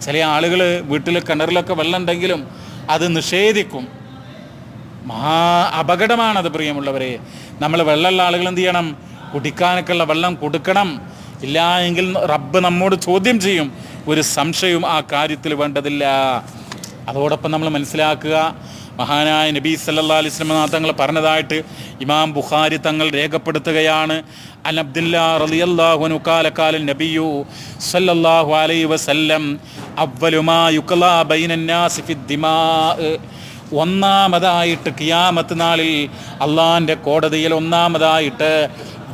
ചില ആളുകൾ വീട്ടിൽ കിണറിലൊക്കെ വെള്ളം ഉണ്ടെങ്കിലും അത് നിഷേധിക്കും. മഹാ അപകടമാണത് പ്രിയമുള്ളവരെ. നമ്മൾ വെള്ളമുള്ള ആളുകൾ എന്ത് ചെയ്യണം, കുടിക്കാനൊക്കെ ഉള്ള വെള്ളം കൊടുക്കണം. ഇല്ല എങ്കിൽ റബ്ബ് നമ്മോട് ചോദ്യം ചെയ്യും. ഒരു സംശയവും ആ കാര്യത്തിൽ വേണ്ടതില്ല. അതോടൊപ്പം നമ്മൾ മനസ്സിലാക്കുക, മഹാനായ നബി സല്ലല്ലാഹു അലൈഹി വസല്ലം തങ്ങൾ പറഞ്ഞതായിട്ട് ഇമാം ബുഖാരി തങ്ങൾ രേഖപ്പെടുത്തുകയാണ്. അൻ അബ്ദുല്ലാ റളിയല്ലാഹു അൻഹു ഖാല ഖാല നബിയു സല്ലല്ലാഹു അലൈഹി വസല്ലം അവ്വലു മാ യുഖ്ലാ ബൈനൻ നാസി ഫിദ്ദിമാ, ഒന്നാമതായിട്ട് ഖിയാമത്ത് നാളിൽ അള്ളാഹിൻ്റെ കോടതിയിൽ ഒന്നാമതായിട്ട്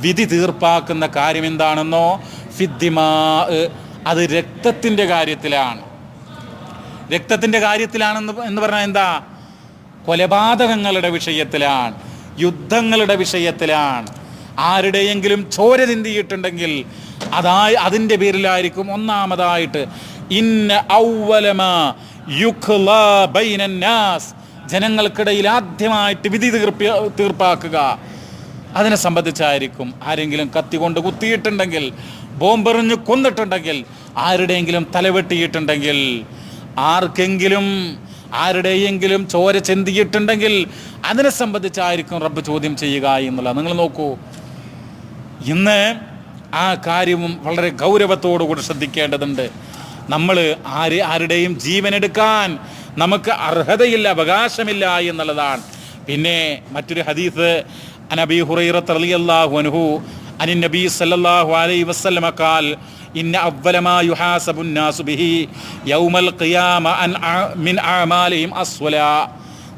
വിധി തീർപ്പാക്കുന്ന കാര്യം എന്താണെന്നോ, ഫിദ്ദിമാ, അത് രക്തത്തിൻ്റെ കാര്യത്തിലാണ്. രക്തത്തിൻ്റെ കാര്യത്തിലാണെന്ന് എന്ന് പറഞ്ഞാൽ എന്താ, കൊലപാതകങ്ങളുടെ വിഷയത്തിലാണ്, യുദ്ധങ്ങളുടെ വിഷയത്തിലാണ്. ആരുടെയെങ്കിലും ചോര ചിന്തിയിട്ടുണ്ടെങ്കിൽ അതിൻ്റെ പേരിലായിരിക്കും ഒന്നാമതായിട്ട് ഇന്ന ഔവലമാ യുഖ്ലാ ബൈനൻ നാസ്, ജനങ്ങൾക്കിടയിൽ ആദ്യമായിട്ട് വിധി തീർപ്പാക്കുക അതിനെ സംബന്ധിച്ചായിരിക്കും. ആരെങ്കിലും കത്തി കൊണ്ട് കുത്തിയിട്ടുണ്ടെങ്കിൽ, ബോംബെറിഞ്ഞ് കൊന്നിട്ടുണ്ടെങ്കിൽ, ആരുടെയെങ്കിലും തലവെട്ടിയിട്ടുണ്ടെങ്കിൽ, ആരുടെയെങ്കിലും ചോര ചെന്തിയിട്ടുണ്ടെങ്കിൽ അതിനെ സംബന്ധിച്ചായിരിക്കും റബ്ബ് ചോദ്യം ചെയ്യുക എന്നുള്ളത്. നിങ്ങൾ നോക്കൂ, ഇന്ന് ആ കാര്യവും വളരെ ഗൗരവത്തോടുകൂടി ശ്രദ്ധിക്കേണ്ടതുണ്ട്. നമ്മൾ ആരുടെയും ജീവനെടുക്കാൻ നമുക്ക് അർഹതയില്ല, അവകാശമില്ല എന്നുള്ളതാണ്. പിന്നെ മറ്റൊരു ഹദീസ്, അൻ അബീ ഹുറൈറ റളിയല്ലാഹു അൻഹു അനിൻ നബി സല്ലല്ലാഹു അലൈഹി വസല്ലം ഖാൽ ഇന്ന അവ്വല മാ യുഹാസബു നാസു ബിഹി യൗമൽ ഖിയാമ മിൻ അഅമാലിഹിം അസ്വലാ.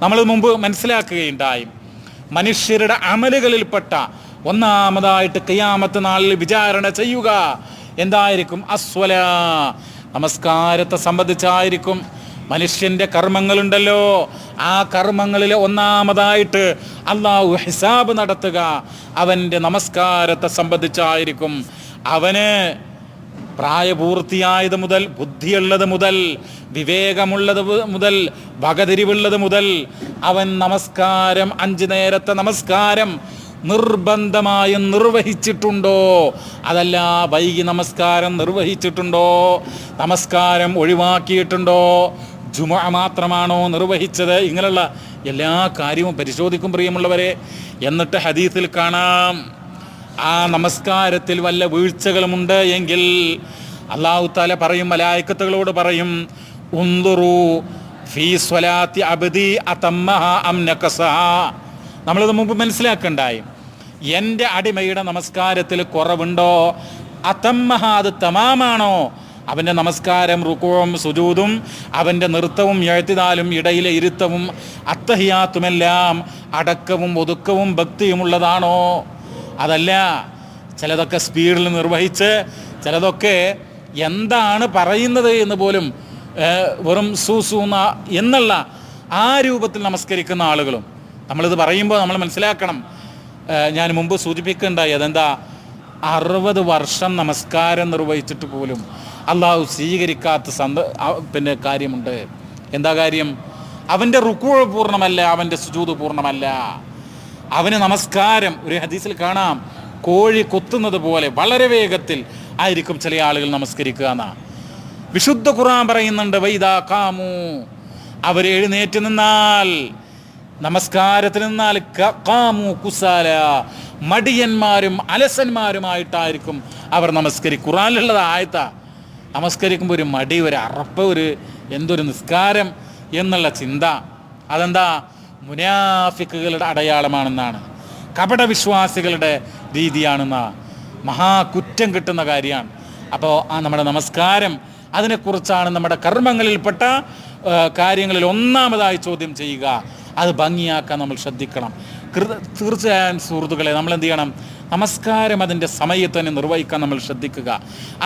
നമ്മൾ മുമ്പ് മനസ്സിലാക്കുകയുണ്ടായി, മനുഷ്യരുടെ അമലുകളിൽപ്പെട്ട ഒന്നാമതായിട്ട് ഖിയാമത്ത് നാളിൽ വിചാരണ ചെയ്യുക എന്തായിരിക്കും, അസ്വലാ, നമസ്കാരത്തെ സംബന്ധിച്ചായിരിക്കും. മനുഷ്യൻ്റെ കർമ്മങ്ങളുണ്ടല്ലോ, ആ കർമ്മങ്ങളിൽ ഒന്നാമതായിട്ട് അള്ളാഹു ഹിസാബ് നടത്തുക അവൻ്റെ നമസ്കാരത്തെ സംബന്ധിച്ചായിരിക്കും. അവന് പ്രായപൂർത്തിയായത് മുതൽ, ബുദ്ധിയുള്ളത് മുതൽ, വിവേകമുള്ളത് മുതൽ, വകതിരിവുള്ളത് മുതൽ അവൻ നമസ്കാരം, 5 നേരത്തെ നമസ്കാരം നിർബന്ധമായും നിർവഹിച്ചിട്ടുണ്ടോ, അതല്ല വൈകി നമസ്കാരം നിർവഹിച്ചിട്ടുണ്ടോ, നമസ്കാരം ഒഴിവാക്കിയിട്ടുണ്ടോ, ജുമുഅ മാത്രമാണോ നിർവഹിച്ചത്, ഇങ്ങനെയുള്ള എല്ലാ കാര്യവും പരിശോധിക്കും പ്രിയമുള്ളവരെ. എന്നിട്ട് ഹദീസിൽ കാണാം, ആ നമസ്കാരത്തിൽ വല്ല വീഴ്ചകളുമുണ്ട് എങ്കിൽ അല്ലാഹു തആല പറയും, മലായിക്കത്തുകളോട് പറയും, ഉൻദുറു ഫീ സ്വലാത്തി അബ്ദി അതമ്മഹ അം നഖസഹ. നമ്മളിത് മുമ്പ് മനസ്സിലാക്കണ്ടായി, എൻ്റെ അടിമയുടെ നമസ്കാരത്തിൽ കുറവുണ്ടോ, അതമ്മഹ, അത് തമാമാണോ, അവൻ്റെ നമസ്കാരം, റുക്കുവും സുജൂദും, അവൻ്റെ നൃത്തവും എഴുത്തിനാലും ഇടയിലെ ഇരുത്തവും അത്തഹിയാത്തുമെല്ലാം അടക്കവും ഒതുക്കവും ഭക്തിയുമുള്ളതാണോ? അതല്ല. ചിലതൊക്കെ സ്പീഡിൽ നിർവഹിച്ച്, ചിലതൊക്കെ എന്താണ് പറയുന്നത് എന്ന് പോലും വെറും സൂസൂന്ന എന്നുള്ള ആ രൂപത്തിൽ നമസ്കരിക്കുന്ന ആളുകളും. നമ്മളിത് പറയുമ്പോൾ നമ്മൾ മനസ്സിലാക്കണം, ഞാൻ മുമ്പ് സൂചിപ്പിക്കുകയുണ്ടായി, അതെന്താ, 60 വർഷം നമസ്കാരം നിർവഹിച്ചിട്ട് പോലും അള്ളാഹു സ്വീകരിക്കാത്ത കാര്യമുണ്ട്. എന്താ കാര്യം? അവൻ്റെ റുക്കൂ പൂർണ്ണമല്ല, അവൻ്റെ സുജൂദ് പൂർണ്ണമല്ല. അവന് നമസ്കാരം, ഒരു ഹദീസിൽ കാണാം, കോഴി കൊത്തുന്നത് പോലെ വളരെ വേഗത്തിൽ ആയിരിക്കും ചില ആളുകൾ നമസ്കരിക്കുക എന്നാ. വിശുദ്ധ ഖുർആൻ പറയുന്നുണ്ട്, വൈദാ ഖാമു, അവർ എഴുന്നേറ്റ് നിന്നാൽ, നമസ്കാരത്തിൽ നിന്നാൽ, ഖാമു കുസാല, മടിയന്മാരും അലസന്മാരുമായിട്ടായിരിക്കും അവർ നമസ്കരിക്കും. ഖുർആനിലുള്ളത് ആയത്താ. നമസ്കരിക്കുമ്പോൾ ഒരു മടി, ഒരു അറപ്പ്, ഒരു എന്തൊരു നിസ്കാരം എന്നുള്ള ചിന്ത, അതെന്താ? മുനാഫിക്കുകളുടെ അടയാളമാണെന്നാണ്, കപടവിശ്വാസികളുടെ രീതിയാണെന്നാ, മഹാകുറ്റം കിട്ടുന്ന കാര്യമാണ്. അപ്പോൾ നമ്മുടെ നമസ്കാരം, അതിനെക്കുറിച്ചാണ് നമ്മുടെ കർമ്മങ്ങളിൽപ്പെട്ട കാര്യങ്ങളിൽ ഒന്നാമതായി ചോദ്യം ചെയ്യുക. അത് ഭംഗിയാക്കാൻ നമ്മൾ ശ്രദ്ധിക്കണം. തീർച്ചയായും സുഹൃത്തുക്കളെ, നമ്മൾ എന്ത് ചെയ്യണം? നമസ്കാരം അതിൻ്റെ സമയത്ത് തന്നെ നിർവഹിക്കാൻ നമ്മൾ ശ്രദ്ധിക്കുക.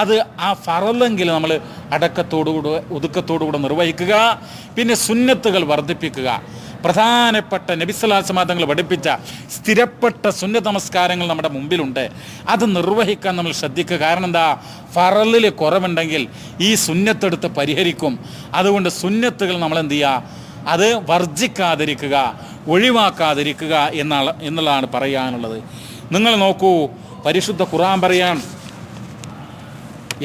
അത് ആ ഫറലെങ്കിൽ നമ്മൾ അടക്കത്തോടുകൂടെ ഒതുക്കത്തോടുകൂടെ നിർവഹിക്കുക. പിന്നെ സുന്നത്തുകൾ വർദ്ധിപ്പിക്കുക. പ്രധാനപ്പെട്ട നബി സല്ലല്ലാഹു അലൈഹി വസല്ലം തങ്ങൾ പഠിപ്പിച്ച സ്ഥിരപ്പെട്ട സുന്നത്ത് നമസ്കാരങ്ങൾ നമ്മുടെ മുമ്പിലുണ്ട്. അത് നിർവഹിക്കാൻ നമ്മൾ ശ്രദ്ധിക്കുക. കാരണം എന്താ? ഫറലിൽ കുറവുണ്ടെങ്കിൽ ഈ സുന്നത്തെടുത്ത് പരിഹരിക്കും. അതുകൊണ്ട് സുന്നത്തുകൾ നമ്മൾ എന്ത് ചെയ്യുക? അത് വർജിക്കാതിരിക്കുക, ഒഴിവാക്കാതിരിക്കുക എന്നുള്ളതാണ് പറയാനുള്ളത്. നിങ്ങൾ നോക്കൂ, പരിശുദ്ധ ഖുർആൻ പറയാൻ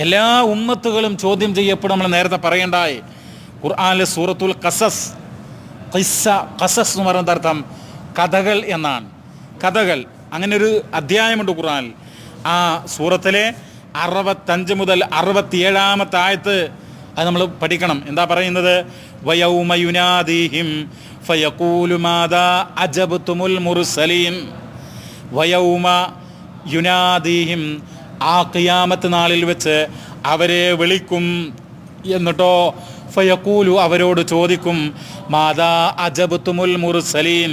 എല്ലാ ഉമ്മത്തുകളും ചോദ്യം ചെയ്യപ്പെടും. നമ്മൾ നേരത്തെ പറയണ്ടായി, ഖുർആനിലെ സൂറത്തുൽ ഖസസ്, ഖസസ് എന്ന് പറയുന്ന അർത്ഥം കഥകൾ എന്നാണ്. കഥകൾ, അങ്ങനെ ഒരു അധ്യായമുണ്ട് ഖുർആനിൽ. ആ സൂറത്തിലെ 65 മുതൽ 67 ആയത്ത് അത് നമ്മൾ പഠിക്കണം. എന്താ പറയുന്നത്? വയൗമ യുനാദീഹിം ഫയഖൂലു മാദാ അജബ്തുമുൽ മുർസലീൻ. വയൗമ യുനാദീഹിം, ആ ഖിയാമത്ത് നാളിൽ വെച്ച് അവരെ വിളിക്കും. എന്നിട്ടോ ഫയഖൂലു, അവരോട് ചോദിക്കും, മാദാ അജബ്തുമുൽ മുർസലീൻ,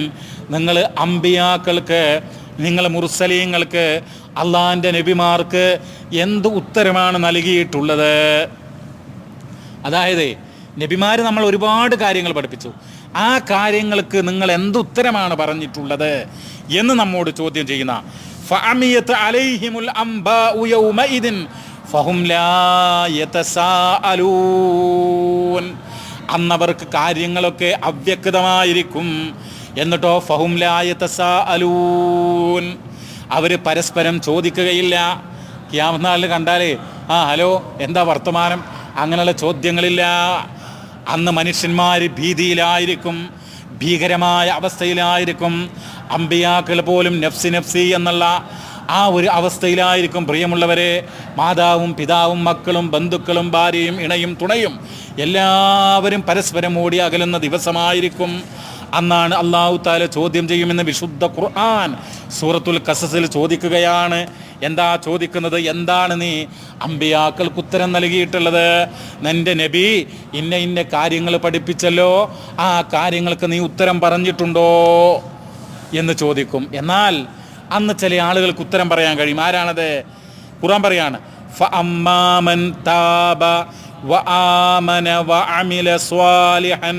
നിങ്ങൾ അമ്പിയാക്കൾക്ക്, നിങ്ങൾ മുർസലീങ്ങൾക്ക്, അള്ളാഹിൻ്റെ നബിമാർക്ക് എന്ത് ഉത്തരമാണ് നൽകിയിട്ടുള്ളത്? അതായത് നബിമാർ നമ്മൾ ഒരുപാട് കാര്യങ്ങൾ പഠിപ്പിച്ചു. ആ കാര്യങ്ങൾക്ക് നിങ്ങൾ എന്തുത്തരമാണ് പറഞ്ഞിട്ടുള്ളത് എന്ന് നമ്മോട് ചോദ്യം ചെയ്യുന്ന ഫഅമിയത അലൈഹിമുൽ അംബാഉ യൗമഇദിൻ ഫഹും ലാ യതസാഅലൂൻ. അന്നവർക്ക് കാര്യങ്ങളൊക്കെ അവ്യക്തമായിരിക്കും. എന്നിട്ടോ ഫഹും ലാ യതസാഅലൂൻ, അവർ പരസ്പരം ചോദിക്കുകയില്ല. ഖിയാമത്ത് നാളിൽ കണ്ടാലേ ഹലോ, എന്താ വർത്തമാനം, അങ്ങനെയുള്ള ചോദ്യങ്ങളില്ല. അന്ന് മനുഷ്യന്മാർ ഭീതിയിലായിരിക്കും, ഭീകരമായ അവസ്ഥയിലായിരിക്കും. അമ്പിയാക്കൾ പോലും നഫ്സി നഫ്സി എന്നുള്ള ആ ഒരു അവസ്ഥയിലായിരിക്കും. പ്രിയമുള്ളവരെ, മാതാവും പിതാവും മക്കളും ബന്ധുക്കളും ഭാര്യയും ഇണയും തുണയും എല്ലാവരും പരസ്പരം ഓടി അകലുന്ന ദിവസമായിരിക്കും. അന്നാണ് അല്ലാഹു തആല ചോദ്യം ചെയ്യുമെന്ന് വിശുദ്ധ ഖുർആൻ സൂറത്തുൽ ഖസസിൽ ചോദിക്കുകയാണ്. എന്താ ചോദിക്കുന്നത്? എന്താണ് നീ അമ്പിയാക്കൾക്ക് ഉത്തരം നൽകിയിട്ടുള്ളത്? നിൻ്റെ നബി ഇന്ന ഇന്ന കാര്യങ്ങൾ പഠിപ്പിച്ചല്ലോ, ആ കാര്യങ്ങൾക്ക് നീ ഉത്തരം പറഞ്ഞിട്ടുണ്ടോ എന്ന് ചോദിക്കും. എന്നാൽ അന്ന് ചില ആളുകൾക്ക് ഉത്തരം പറയാൻ കഴിയും. ആരാണത്? ഖുർആൻ പറയാണ്, ഫഅമ്മാമൻ താബ വആമന വഅമില സ്വാലിഹൻ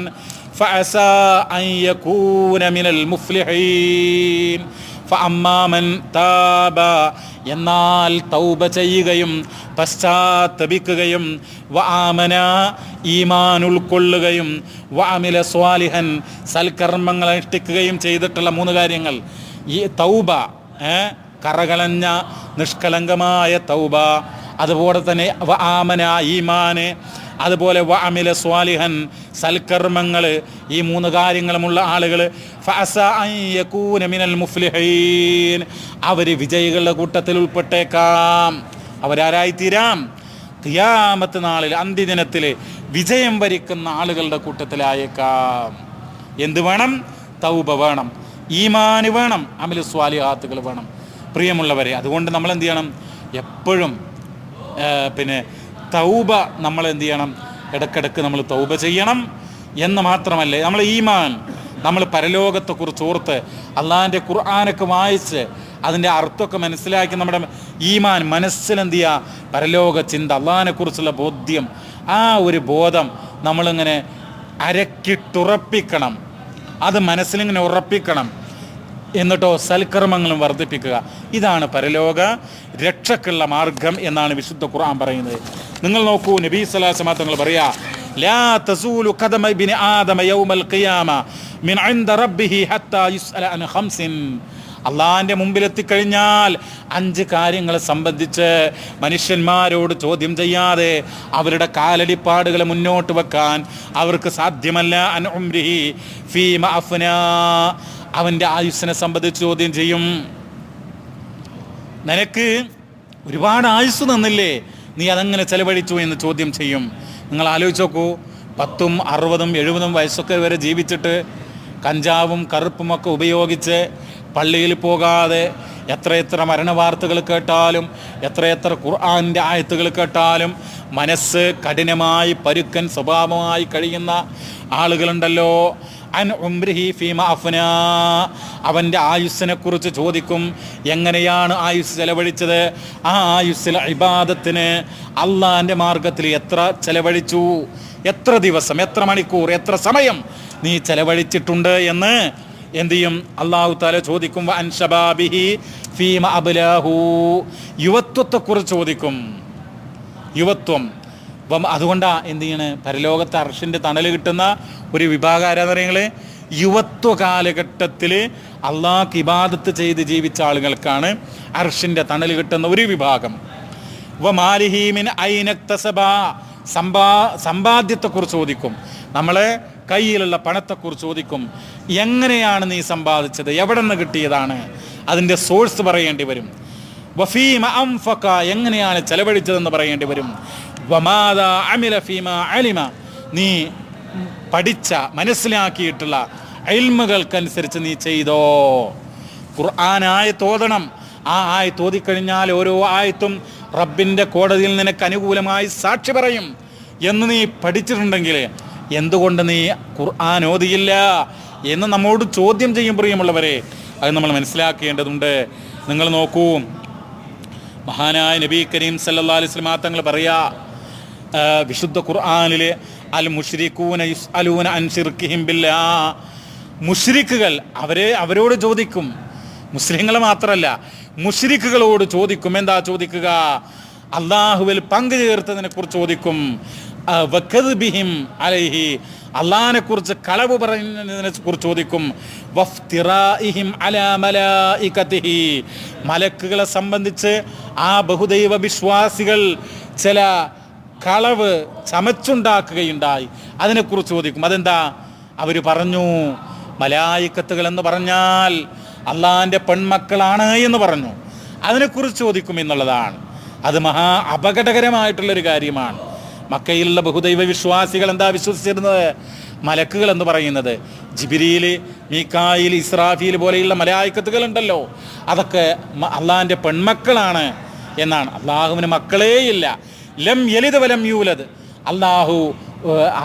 ഫഅസാ അൻ യകൂന മിനൽ മുഫ്ലിഹീൻ. ഫഅമ്മാമൻ താബ, എന്നാൽ തൗബ ചെയ്യുകയും പശ്ചാത്തപിക്കുകയും വആമന, ഈമാൻ ഉൾക്കൊള്ളുകയും വഅമില സ്വാലിഹൻ, സൽക്കർമ്മങ്ങൾ അനുഷ്ഠിക്കുകയും ചെയ്തിട്ടുള്ള 3 കാര്യങ്ങൾ. ഈ തൗബ, കറകളഞ്ഞ നിഷ്കളങ്കമായ തൗബ, അതുപോലെ തന്നെ വആമന, ഈമാന്, അതുപോലെ വഅമില സ്വാലിഹൻ, സൽക്കർമ്മങ്ങൾ, ഈ 3 കാര്യങ്ങളുമുള്ള ആളുകൾ ഫഅസാ അൻ യകൂന മിനൽ മുഫ്ലിഹീൻ, അവർ വിജയികളുടെ കൂട്ടത്തിൽ ഉൾപ്പെട്ടേക്കാം. അവരാരായിത്തീരാം? ഖിയാമത്ത് നാളിൽ, അന്ത്യദിനത്തിൽ വിജയം വരിക്കുന്ന ആളുകളുടെ കൂട്ടത്തിലായേക്കാം. എന്ത് വേണം? തൗബ വേണം, ഈമാന് വേണം, അമലു സ്വാലിഹാത്തുകൾ വേണം. പ്രിയമുള്ളവരെ, അതുകൊണ്ട് നമ്മൾ എന്ത് ചെയ്യണം? എപ്പോഴും തൗബ നമ്മൾ എന്ത് ചെയ്യണം? ഇടയ്ക്കിടയ്ക്ക് നമ്മൾ തൗബ ചെയ്യണം എന്ന് മാത്രമല്ല, നമ്മൾ ഈമാൻ, നമ്മൾ പരലോകത്തെക്കുറിച്ച് ഓർത്ത് അള്ളാഹിൻ്റെ ഖുർആനൊക്കെ വായിച്ച് അതിൻ്റെ അർത്ഥമൊക്കെ മനസ്സിലാക്കി നമ്മുടെ ഈമാൻ മനസ്സിലെന്ത് ചെയ്യുക? പരലോക ചിന്ത, അള്ളാഹിനെക്കുറിച്ചുള്ള ബോധ്യം, ആ ഒരു ബോധം നമ്മളിങ്ങനെ അരക്കിട്ടുറപ്പിക്കണം, അത് മനസ്സിലിങ്ങനെ ഉറപ്പിക്കണം. എന്നിട്ടോ സൽക്കർമ്മങ്ങളും വർദ്ധിപ്പിക്കുക. ഇതാണ് പരലോക രക്ഷക്കുള്ള മാർഗം എന്നാണ് വിശുദ്ധ ഖുർആൻ പറയുന്നത്. നിങ്ങൾ നോക്കൂ, നബി സ്വല്ലല്ലാഹു അലൈഹി വസല്ലം തങ്ങൾ പറയാ, ലാ തസൂലു ഖദമ ഇബ്നി ആദമ യൗമൽ ഖിയാമ മിൻ ഇൻദ റബ്ബിഹി ഹത്താ യുസ്അല അൻ ഖംസിൻ. അള്ളാഹിൻ്റെ മുമ്പിലെത്തിക്കഴിഞ്ഞാൽ 5 കാര്യങ്ങളെ സംബന്ധിച്ച് മനുഷ്യന്മാരോട് ചോദ്യം ചെയ്യാതെ അവരുടെ കാലടിപ്പാടുകളെ മുന്നോട്ട് വെക്കാൻ അവർക്ക് സാധ്യമല്ല. അൻ ഉംരിഹി ഫീമ അഫ്നാ, അവൻ്റെ ആയുസ്സിനെ സംബന്ധിച്ച് ചോദ്യം ചെയ്യും. നിനക്ക് ഒരുപാട് ആയുസ് തന്നില്ലേ, നീ അതെങ്ങനെ ചെലവഴിച്ചു എന്ന് ചോദ്യം ചെയ്യും. നിങ്ങൾ ആലോചിച്ച് നോക്കൂ, 10, 60, 70 വയസ്സൊക്കെ വരെ ജീവിച്ചിട്ട് കഞ്ചാവും കറുപ്പുമൊക്കെ ഉപയോഗിച്ച് പള്ളിയിൽ പോകാതെ എത്രയെത്ര മരണ വാർത്തകൾ കേട്ടാലും എത്രയെത്ര ഖുർആൻ്റെ ആയത്തുകൾ കേട്ടാലും മനസ്സ് കഠിനമായി പരുക്കൻ സ്വഭാവമായി കഴിയുന്ന ആളുകളുണ്ടല്ലോ. അൻ ഉംരിഹി ഫീമ അഫ്നാ, അവൻ്റെ ആയുസ്സിനെ കുറിച്ച് ചോദിക്കും. എങ്ങനെയാണ് ആയുസ് ചെലവഴിച്ചത്? ആ ആയുസ്സിലെ ഇബാദത്തിന്, അള്ളാഹിൻ്റെ മാർഗത്തിൽ എത്ര ചെലവഴിച്ചു, എത്ര ദിവസം, എത്ര മണിക്കൂർ, എത്ര സമയം നീ ചെലവഴിച്ചിട്ടുണ്ട് എന്ന് എന്ത് ചെയ്യും? അല്ലാഹു തആല ചോദിക്കും. വ അൻ ശബാബിഹി ഫീമ അബ്ലാഹു, യുവത്വത്തെക്കുറിച്ച് ചോദിക്കും. യുവത്വം. അപ്പം അതുകൊണ്ടാണ് എന്ത് ചെയ്യണേ, പരലോകത്തെ അർഷിൻ്റെ തണൽ കിട്ടുന്ന ഒരു വിഭാഗം ആരാന്ന് പറയുന്നത്? യുവത്വ കാലഘട്ടത്തിൽ അള്ളാഹ്ക്ക് ഇബാദത്ത് ചെയ്ത് ജീവിച്ച ആളുകൾക്കാണ് അർഷിൻ്റെ തണൽ കിട്ടുന്ന ഒരു വിഭാഗം. വ മാലിഹി മിൻ ഐനക്തസബ, സമ്പാദ്യത്തെക്കുറിച്ച് ചോദിക്കും. നമ്മളെ കയ്യിലുള്ള പണത്തെക്കുറിച്ച് ചോദിക്കും. എങ്ങനെയാണ് നീ സമ്പാദിച്ചത്, എവിടെ നിന്ന് കിട്ടിയതാണ്, അതിൻ്റെ സോഴ്സ് പറയേണ്ടി വരും. വഫീമ അംഫക, എങ്ങനെയാണ് ചെലവഴിച്ചതെന്ന് പറയേണ്ടി വരും. വമാദാ അമില ഫീമ അലിമ, നീ പഠിച്ച മനസ്സിലാക്കിയിട്ടുള്ള ഇൽമുകൾക്കനുസരിച്ച് നീ ചെയ്തോ. ഖുർആനായത്ത് ഓതണം. ആ ആയത്ത് ഓതിക്കഴിഞ്ഞാൽ ഓരോ ആയത്തും റബ്ബിൻ്റെ കോടതിയിൽ നിനക്ക് അനുകൂലമായി സാക്ഷി പറയും എന്ന് നീ പഠിച്ചിട്ടുണ്ടെങ്കിൽ എന്തുകൊണ്ട് നീ ഖുർആൻ ഓതിയില്ല എന്ന് നമ്മോട് ചോദ്യം ചെയ്യും. പ്രിയമുള്ളവരെ, അത് നമ്മൾ മനസ്സിലാക്കേണ്ടതുണ്ട്. നിങ്ങൾ നോക്കൂ, മഹാനായ നബി കരീം സല്ലല്ലാഹു അലൈഹി വസല്ലം തങ്ങൾ പറയാ, വിശുദ്ധ ഖുർആനിൽ അൽ മുശ്രികൂന യുസ്അലൂന അൻ ശിർക്കിഹിം ബില്ലാഹ്, മുശ്രിക്കുകൾ അവരോട് ചോദിക്കും. മുസ്ലിങ്ങളെ മാത്രമല്ല, മുശ്രിക്കുകളോട് ചോദിക്കും. എന്താ ചോദിക്കുക? അള്ളാഹുവിൽ പങ്കു ചേർത്തതിനെ കുറിച്ച് ചോദിക്കും. വകദ്ബിഹിം അലൈഹി, അള്ളാഹിനെ കുറിച്ച് കളവ് പറയുന്നതിനെ കുറിച്ച് ചോദിക്കും. വഫ്തിറാഇഹിം അലാ മലായികതിഹി, മലക്കുകളെ സംബന്ധിച്ച് ആ ബഹുദൈവ വിശ്വാസികൾ ചില കളവ് ചമച്ചുണ്ടാക്കുകയുണ്ടായി, അതിനെക്കുറിച്ച് ചോദിക്കും. അതെന്താ? അവർ പറഞ്ഞു മലായിക്കത്തുകൾ എന്ന് പറഞ്ഞാൽ അള്ളാഹിൻ്റെ പെൺമക്കളാണ് എന്ന് പറഞ്ഞു. അതിനെക്കുറിച്ച് ചോദിക്കും എന്നുള്ളതാണ്. അത് മഹാ അപകടകരമായിട്ടുള്ളൊരു കാര്യമാണ്. മക്കയിലുള്ള ബഹുദൈവ വിശ്വാസികൾ എന്താ വിശ്വസിച്ചിരുന്നത്? മലക്കുകൾ എന്ന് പറയുന്നത് ജിബ്രീൽ, മീകായിൽ, ഇസ്രാഫീൽ പോലെയുള്ള മലായിക്കത്തുകളുണ്ടല്ലോ, അതൊക്കെ അള്ളാഹിൻ്റെ പെൺമക്കളാണ് എന്നാണ്. അള്ളാഹുവിന് മക്കളേയില്ല. ലം യലിദ് വലം യൂലദ്, അള്ളാഹു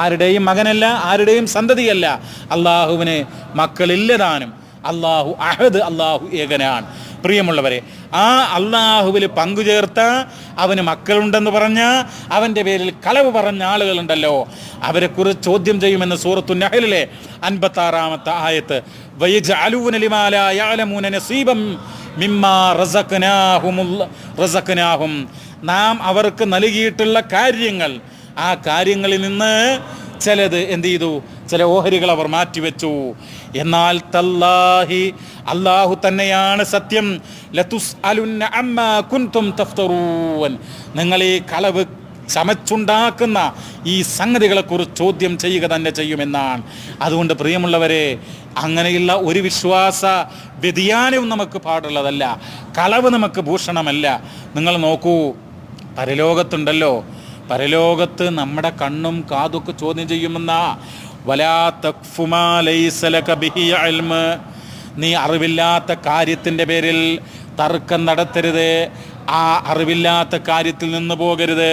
ആരുടെയും മകനല്ല, ആരുടെയും സന്തതിയല്ല. അള്ളാഹുവിന് മക്കളില്ലതാനും. അള്ളാഹു അഹദ്, അള്ളാഹു ഏകനാണ്. പ്രിയമുള്ളവരെ, ആ അള്ളാഹുവിൽ പങ്കുചേർത്ത അവന് മക്കളുണ്ടെന്ന് പറഞ്ഞ അവൻ്റെ പേരിൽ കളവ് പറഞ്ഞ ആളുകളുണ്ടല്ലോ, അവരെക്കുറിച്ച് ചോദ്യം ചെയ്യുമെന്ന് സൂറത്തു നഹ്ലിലെ 56-ാമത്തെ ആയത്ത്. വയജ്അലൂന ലിമാ ലാ യഅലമൂന നസീബം മിമ്മാ റസഖനാഹും, നാം അവർക്ക് നൽകിയിട്ടുള്ള കാര്യങ്ങൾ, ആ കാര്യങ്ങളിൽ നിന്ന് ചിലത് എന്ത് ചെയ്തു? ചില ഓഹരികൾ അവർ മാറ്റിവെച്ചു. എന്നാൽ തല്ലാഹി, അല്ലാഹു തന്നെയാണ് സത്യം, ലതുസ്അലുന്ന അമ്മാ കുൻതും തഫ്തറൂൻ, നിങ്ങൾ ഈ കളവ് ചമച്ചുണ്ടാക്കുന്ന ഈ സംഗതികളെക്കുറിച്ച് ചോദ്യം ചെയ്യുക തന്നെ ചെയ്യുമെന്നാണ്. അതുകൊണ്ട് പ്രിയമുള്ളവരെ, അങ്ങനെയുള്ള ഒരു വിശ്വാസ വ്യതിയാനവും നമുക്ക് പാടുള്ളതല്ല. കളവ് നമുക്ക് ഭൂഷണമല്ല. നിങ്ങൾ നോക്കൂ, പരലോകത്തുണ്ടല്ലോ, പരലോകത്ത് നമ്മുടെ കണ്ണും കാതൊക്കെ ചോദ്യം ചെയ്യുമെന്ന വലാ തഖ്ഫു മാ ലൈസ ലക ബിഹി ഇൽമ്, നീ അറിവില്ലാത്ത കാര്യത്തിൻ്റെ പേരിൽ തർക്കം നടത്തരുത്. ആ അറിവില്ലാത്ത കാര്യത്തിൽ നിന്ന് പോകരുത്.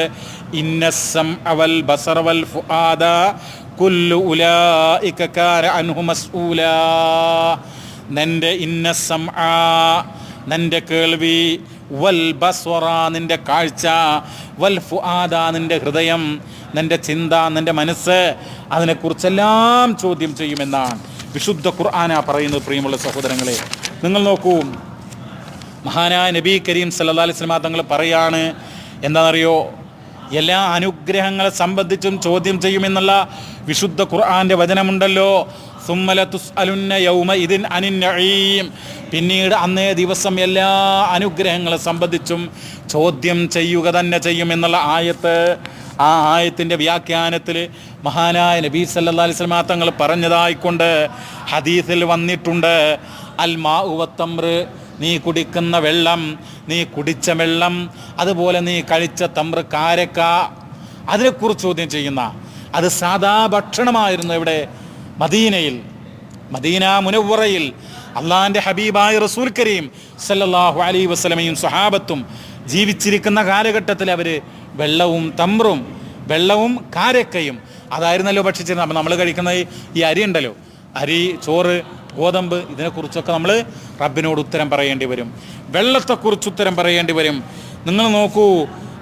ഇന്നസം അവൽ ബസറ വൽ ഫുആദ കുല്ലു ഉലൈക കാന അൻഹു മസ്ഊലാ. നിന്റെ ഇന്നസം നിന്റെ കേൾവി, വൽ ബസ്വറ നിന്റെ കാഴ്ച, വൽ ഫുആദ നിന്റെ ഹൃദയം, നിന്റെ ചിന്ത, നിന്റെ മനസ്സ്, അതിനെക്കുറിച്ചെല്ലാം ചോദ്യം ചെയ്യുമെന്നാണ് വിശുദ്ധ ഖുർആന പറയുന്നത്. പ്രിയമുള്ള സഹോദരങ്ങളെ, നിങ്ങൾ നോക്കൂ, മഹാനായ നബി കരീം സല്ലല്ലാഹു അലൈഹി വസല്ലം തങ്ങൾ പറയാണ്, എന്താണെന്നറിയോ, എല്ലാ അനുഗ്രഹങ്ങളെ സംബന്ധിച്ചും ചോദ്യം ചെയ്യുമെന്നുള്ള വിശുദ്ധ ഖുർആന്റെ വചനമുണ്ടല്ലോ. സുമ്മല തുസ്അലുന്ന യൗമഇദിൻ അനിൻ നഈം. പിന്നീട് അന്നേ ദിവസം എല്ലാ അനുഗ്രഹങ്ങളെ സംബന്ധിച്ചും ചോദ്യം ചെയ്യുക തന്നെ ചെയ്യുമെന്നുള്ള ആയത്ത്, ആ ആയത്തിൻ്റെ വ്യാഖ്യാനത്തിൽ മഹാനായ നബി സല്ലല്ലാഹു അലൈഹി വസല്ലം തങ്ങൾ പറഞ്ഞതായിക്കൊണ്ട് ഹദീസിൽ വന്നിട്ടുണ്ട്, അൽ മാഉ വത്തംറ്, നീ കുടിക്കുന്ന വെള്ളം, നീ കുടിച്ച വെള്ളം, അതുപോലെ നീ കഴിച്ച തമ്ര കാരക്ക, അതിനെക്കുറിച്ച് ചോദ്യം ചെയ്യുന്ന, അത് സാധാ ഭക്ഷണമായിരുന്നു. ഇവിടെ മദീനയിൽ, മദീന മുനവ്വറയിൽ അള്ളാഹിൻ്റെ ഹബീബായ റസൂൽ കരീം സല്ലല്ലാഹു അലൈഹി വസല്ലമയും സ്വഹാബത്തും ജീവിച്ചിരിക്കുന്ന കാലഘട്ടത്തിൽ അവർ വെള്ളവും തമ്രും വെള്ളവും കാരക്കയും അതായിരുന്നല്ലോ ഭക്ഷിച്ചിരുന്നത്. അപ്പം നമ്മൾ കഴിക്കുന്ന ഈ അരി ഉണ്ടല്ലോ, അരി, ചോറ്, ഗോതമ്പ്, ഇതിനെക്കുറിച്ചൊക്കെ നമ്മൾ റബ്ബിനോട് ഉത്തരം പറയേണ്ടി വരും. വെള്ളത്തെക്കുറിച്ച് ഉത്തരം പറയേണ്ടി വരും. നിങ്ങൾ നോക്കൂ,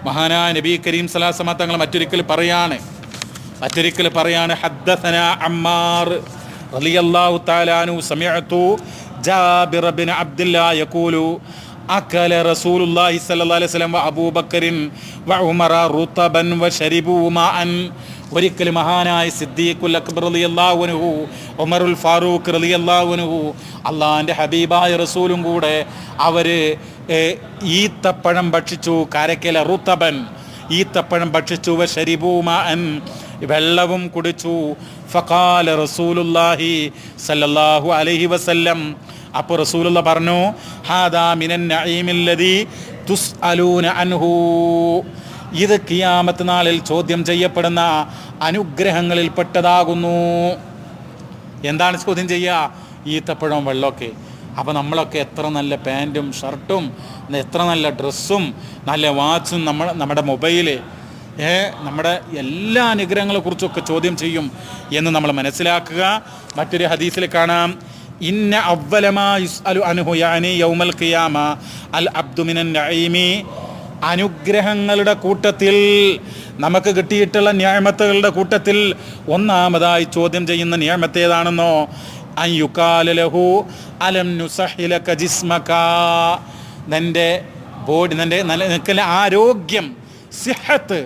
മഹാനായ നബി കരീം സല്ലല്ലാഹു അലൈഹി വസല്ലം തങ്ങൾ മറ്റൊരിക്കൽ പറയാണ് ഹദ്ദസനാ അമ്മാർ റളിയല്ലാഹു തആല അൻഹു സമിഅതു ജാബിർ ഇബ്നു അബ്ദുല്ലാഹ് യഖൂലു അകല റസൂലുള്ളാഹി സ്വല്ലല്ലാഹു അലൈഹി വസല്ലം വ അബൂബക്കറിൻ വ ഉമറ റുതബൻ വ ശരിബു മാഅൻ. ഒരിക്കൽ മഹാനായ സിദ്ദീഖുൽ അക്ബർ റളിയല്ലാഹു അൻഹു, ഉമറുൽ ഫാറൂഖ് റളിയല്ലാഹു അൻഹു, അള്ളാഹിൻ്റെ ഹബീബായ റസൂലും കൂടെ അവർ ഈത്തപ്പഴം ഭക്ഷിച്ചു. കാരക്കല റുതബൻ, ഈത്തപ്പഴം ഭക്ഷിച്ചു. വ ശരിബു മാഅൻ, വെള്ളവും കുടിച്ചു. ഫഖാല റസൂലുള്ളാഹി സല്ലല്ലാഹു അലൈഹി വസല്ലം, അപ്പോൾ റസൂലുള്ള പറഞ്ഞു, ഹാദാ മിനൻ നഈമില്ലദീ തുസ്അലൂന അൻഹു, ഇത് ഖിയാമത്ത് നാളിൽ ചോദ്യം ചെയ്യപ്പെടുന്ന അനുഗ്രഹങ്ങളിൽ പെട്ടതാകുന്നു. എന്താണ് ചോദ്യം ചെയ്യുക? ഈത്തപ്പഴവും വെള്ളമൊക്കെ. അപ്പോൾ നമ്മളൊക്കെ എത്ര നല്ല പാൻറ്റും ഷർട്ടും, എത്ര നല്ല ഡ്രസ്സും, നല്ല വാച്ചും, നമ്മുടെ മൊബൈല്, നമ്മുടെ എല്ലാ അനുഗ്രഹങ്ങളെക്കുറിച്ചൊക്കെ ചോദ്യം ചെയ്യും എന്ന് നമ്മൾ മനസ്സിലാക്കുക. മറ്റൊരു ഹദീസിൽ കാണാം, ഇന്ന അവ്വലമാ യുസ്അലു അൻഹു യാനി യൗമൽ ഖിയാമ അൽ അബ്ദു മിനൻ നഈമി. അനുഗ്രഹങ്ങളുടെ കൂട്ടത്തിൽ, നമുക്ക് കിട്ടിയിട്ടുള്ള നിഅമത്തുകളുടെ കൂട്ടത്തിൽ ഒന്നാമതായി ചോദ്യം ചെയ്യുന്ന നിഅമത്ത് ഏതാണെന്നോ? അൻ യുഖാല ലഹു അലം നുസഹിലക ജിസ്മക, നിൻ്റെ ബോഡി, നിനക്ക് ആരോഗ്യം, സിഹത്ത്,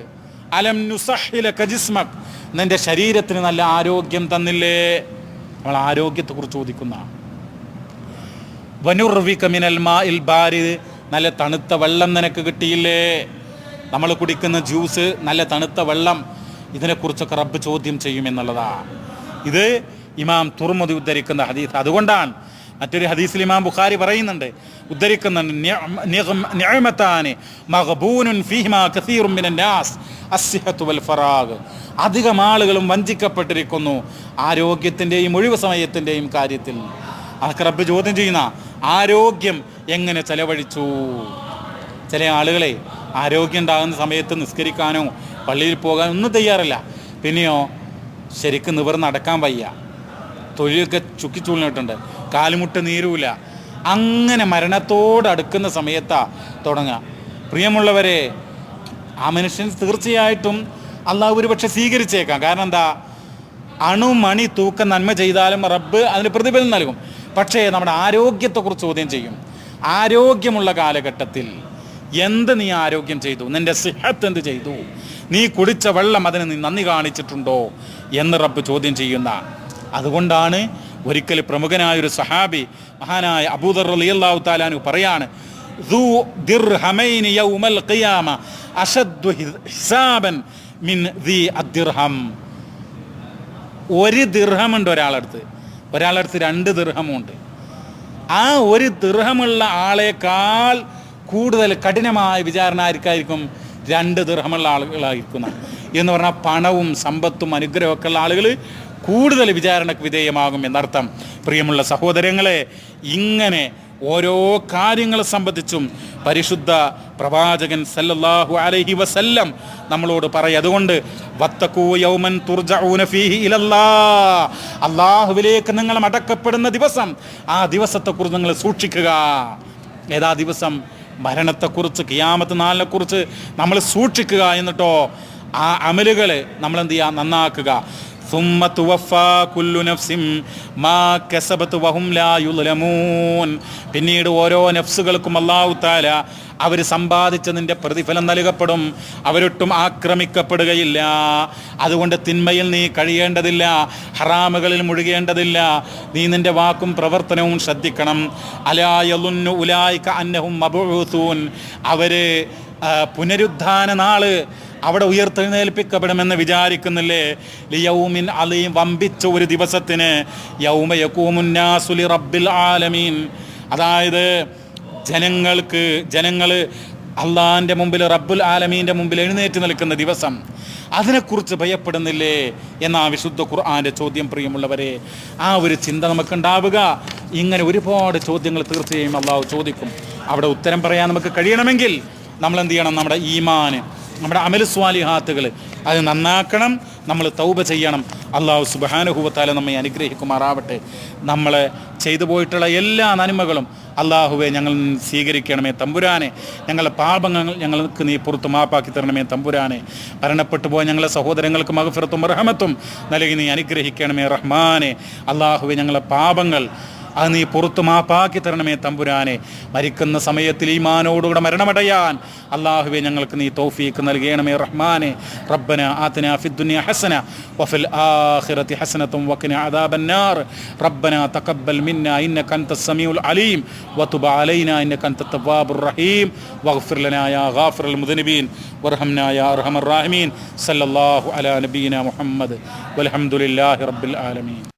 അലം നുസഹിലക ജിസ്മക്, നിൻ്റെ ശരീരത്തിന് നല്ല ആരോഗ്യം തന്നില്ലേ? നമ്മൾ ആരോഗ്യത്തെക്കുറിച്ച് ചോദിക്കുന്ന. വനുർവിക മിനൽ മാഇൽ ബാരിദ്, നല്ല തണുത്ത വെള്ളം നിനക്ക് കിട്ടിയില്ലേ? നമ്മൾ കുടിക്കുന്ന ജ്യൂസ്, നല്ല തണുത്ത വെള്ളം, ഇതിനെക്കുറിച്ചൊക്കെ റബ്ബ് ചോദ്യം ചെയ്യുമെന്നുള്ളതാണ്. ഇത് ഇമാം തുർമുദി ഉദ്ധരിക്കുന്ന ഹദീസ്. അതുകൊണ്ടാണ് മറ്റൊരു ഹദീസിൽ ഇമാം ബുഖാരി പറയുന്നുണ്ട്, ഉദ്ധരിക്കുന്നുണ്ട്, നിഅമതാനി മഗ്ബൂനുൻ ഫീഹിമാ കസീറുൻ മിനൻ നാസ് അസ്സിഹത്തു വൽ ഫറാഗ്. അധികം ആളുകളും വഞ്ചിക്കപ്പെട്ടിരിക്കുന്നു ആരോഗ്യത്തിൻ്റെയും ഒഴിവ് സമയത്തിൻ്റെയും കാര്യത്തിൽ. അതൊക്കെ റബ്ബ് ചോദ്യം ചെയ്യുന്ന ആരോഗ്യം എങ്ങനെ ചെലവഴിച്ചു. ചില ആളുകളെ ആരോഗ്യം ഉണ്ടാകുന്ന സമയത്ത് നിസ്കരിക്കാനോ പള്ളിയിൽ പോകാനോ ഒന്നും തയ്യാറല്ല. പിന്നെയോ ശരിക്കും നിവർന്ന് നടക്കാൻ വയ്യ, തൊഴിലൊക്കെ ചുക്കിച്ചൂളിനിട്ടുണ്ട്, കാലുമുട്ട് നീരൂല. അങ്ങനെ മരണത്തോടടുക്കുന്ന സമയത്താണ് തുടങ്ങുക. പ്രിയമുള്ളവരെ, ആ മനുഷ്യൻ തീർച്ചയായിട്ടും അള്ളാഹു ഒരു പക്ഷെ സ്വീകരിച്ചേക്കാം. കാരണം എന്താ? അണുമണി തൂക്കം നന്മ ചെയ്താലും റബ്ബ് അതിന് പ്രതിഫലം നൽകും. പക്ഷേ നമ്മുടെ ആരോഗ്യത്തെക്കുറിച്ച് ചോദ്യം ചെയ്യും. ആരോഗ്യമുള്ള കാലഘട്ടത്തിൽ എന്ത് നീ ആരോഗ്യം ചെയ്തു? നിൻ്റെ സിഹത്ത് എന്ത് ചെയ്തു? നീ കുടിച്ച വെള്ളം അതിന് നീ നന്ദി കാണിച്ചിട്ടുണ്ടോ എന്ന് റബ്ബ് ചോദ്യം ചെയ്യുന്ന. അതുകൊണ്ടാണ് ഒരിക്കൽ പ്രമുഖനായൊരു സഹാബി മഹാനായ അബൂദർ റളിയല്ലാഹു തആല അൻഹു പറയാണ്, ദു ദിർഹമൈൻ യൗമൽ ഖിയാമ അശദ്ദു ഹിസാബൻ മിൻ ദി അദ്ദിർഹം. ഒരു ദിർഹമുണ്ട് ഒരാളടുത്ത് 2 ദിർഹമുണ്ട്. ആ ഒരു ദിർഹമുള്ള ആളേക്കാൾ കൂടുതൽ കഠിനമായ വിചാരണ ആർക്കായിരിക്കും? 2 ദിർഹമുള്ള ആളുകളായിരിക്കുന്ന എന്ന് പറഞ്ഞാൽ പണവും സമ്പത്തും അനുഗ്രഹമൊക്കെ ഉള്ള ആളുകൾ കൂടുതൽ വിചാരണക്ക് വിധേയമാകും എന്നർത്ഥം. പ്രിയമുള്ള സഹോദരങ്ങളെ, ഇങ്ങനെ ഓരോ കാര്യങ്ങളെ സംബന്ധിച്ചും പരിശുദ്ധ പ്രവാചകൻ സല്ലല്ലാഹു അലൈഹി വസല്ലം നമ്മളോട് പറയും. അതുകൊണ്ട് വത്തഖൂ യൗമൻ തുർജഊന ഫീഹി ഇലല്ലാഹ്, അല്ലാഹുവിലേക്ക് നിങ്ങൾ മടക്കപ്പെടുന്ന ദിവസം, ആ ദിവസത്തെക്കുറിച്ച് നിങ്ങൾ സൂക്ഷിക്കുക. ഏതാ ദിവസം? മരണത്തെക്കുറിച്ച്, ഖിയാമത്ത് നാളിനെക്കുറിച്ച് നമ്മൾ സൂക്ഷിക്കുക. എന്നിട്ടോ ആ അമലുകൾ നമ്മൾ എന്ത് ചെയ്യുക? നന്നാക്കുക. സുമ്മ തുവഫാ കുല്ലു നഫ്സിൻ മാ കസബത് വഹും ലാ യുളമൂൻ, പിന്നീട് ഓരോ നഫ്സുകൾക്കും അല്ലാഹു തആല അവർ സമ്പാദിച്ചതിൻ്റെ പ്രതിഫലം നൽകപ്പെടും. അവരൊട്ടും ആക്രമിക്കപ്പെടുകയില്ല. അതുകൊണ്ട് തിന്മയിൽ നീ കഴിയേണ്ടതില്ല, ഹറാമുകളിൽ മുഴുകേണ്ടതില്ല. നീ നിൻ്റെ വാക്കും പ്രവർത്തനവും ശ്രദ്ധിക്കണം. അലാ യളുന്നു ഉലൈക അന്നഹും മബ്ഊസൂൻ, അവർ പുനരുദ്ധാന നാള് അവിടെ ഉയർത്തെഴുന്നേൽപ്പിക്കപ്പെടുമെന്ന് വിചാരിക്കുന്നില്ലേ? ലിയൗമിൻ അലീം, വമ്പിച്ച ഒരു ദിവസത്തിന്. യൗമ യഖൂമുന്നാസു ലിറബ്ബിൽ ആലമീൻ, അതായത് ജനങ്ങൾ അള്ളാഹിൻ്റെ മുമ്പിൽ, റബ്ബുൽ ആലമീൻ്റെ മുമ്പിൽ എഴുന്നേറ്റ് നിൽക്കുന്ന ദിവസം. അതിനെക്കുറിച്ച് ഭയപ്പെടുന്നില്ലേ എന്നാ വിശുദ്ധ ഖുർആൻ്റെ ചോദ്യം. പ്രിയമുള്ളവരെ, ആ ഒരു ചിന്ത നമുക്കുണ്ടാവുക. ഇങ്ങനെ ഒരുപാട് ചോദ്യങ്ങൾ തീർച്ചയായും അള്ളാഹു ചോദിക്കും. അവിടെ ഉത്തരം പറയാൻ നമുക്ക് കഴിയണമെങ്കിൽ നമ്മൾ എന്ത് ചെയ്യണം? നമ്മുടെ ഈമാൻ, നമ്മുടെ അമൽ സ്വാലിഹാത്തുകൾ അത് നന്നാക്കണം. നമ്മൾ തൗബ ചെയ്യണം. അള്ളാഹു സുബ്ഹാനഹു വ തആല നമ്മെ അനുഗ്രഹിക്കുമാറാവട്ടെ. നമ്മൾ ചെയ്തു പോയിട്ടുള്ള എല്ലാ നന്മകളും അള്ളാഹുവെ ഞങ്ങൾ സ്വീകരിക്കണമേ തമ്പുരാനെ. ഞങ്ങളുടെ പാപങ്ങൾ ഞങ്ങൾക്ക് നീ പുറത്ത് മാപ്പാക്കി തരണമേ തമ്പുരാനെ. മരണപ്പെട്ടു പോയ ഞങ്ങളുടെ സഹോദരങ്ങൾക്ക് മഗ്ഫിറത്തും റഹ്മത്തും നൽകി നീ അനുഗ്രഹിക്കണമേ റഹ്മാനെ. അള്ളാഹുവെ ഞങ്ങളുടെ പാപങ്ങൾ അത് നീ പുറത്തു മാപ്പാക്കി തരണമേ തമ്പുരാനെ. മരിക്കുന്ന സമയത്തിൽ ഈമാനോടുകൂടെ മരണമടയാൻ അള്ളാഹുവെ ഞങ്ങൾക്ക് നീ തൗഫീഖ് നൽകണമേ റഹ്മാനെ. റബ്ബന ആതിനാ ഫിദ്ദുനിയ ഹസന വഫിൽ ആഖിറതി ഹസനതും വഖിനാ അദാബന്നാർ. റബ്ബന തഖബ്ബൽ മിന്നാ ഇന്നക അൻതസ് സമീഉൽ അലീം വതുബ് അലൈനാ ഇന്നക അൻതത് തവ്വാബുർ റഹീം വഗ്ഫിർ ലനാ യാ ഗാഫിറൽ മുദ്നിബീൻ വർഹംനാ യാ അർഹമർ റഹീമീൻ. സല്ലല്ലാഹു അലാ നബിയിനാ മുഹമ്മദ് വൽഹംദുലില്ലാഹി റബ്ബിൽ ആലമീൻ.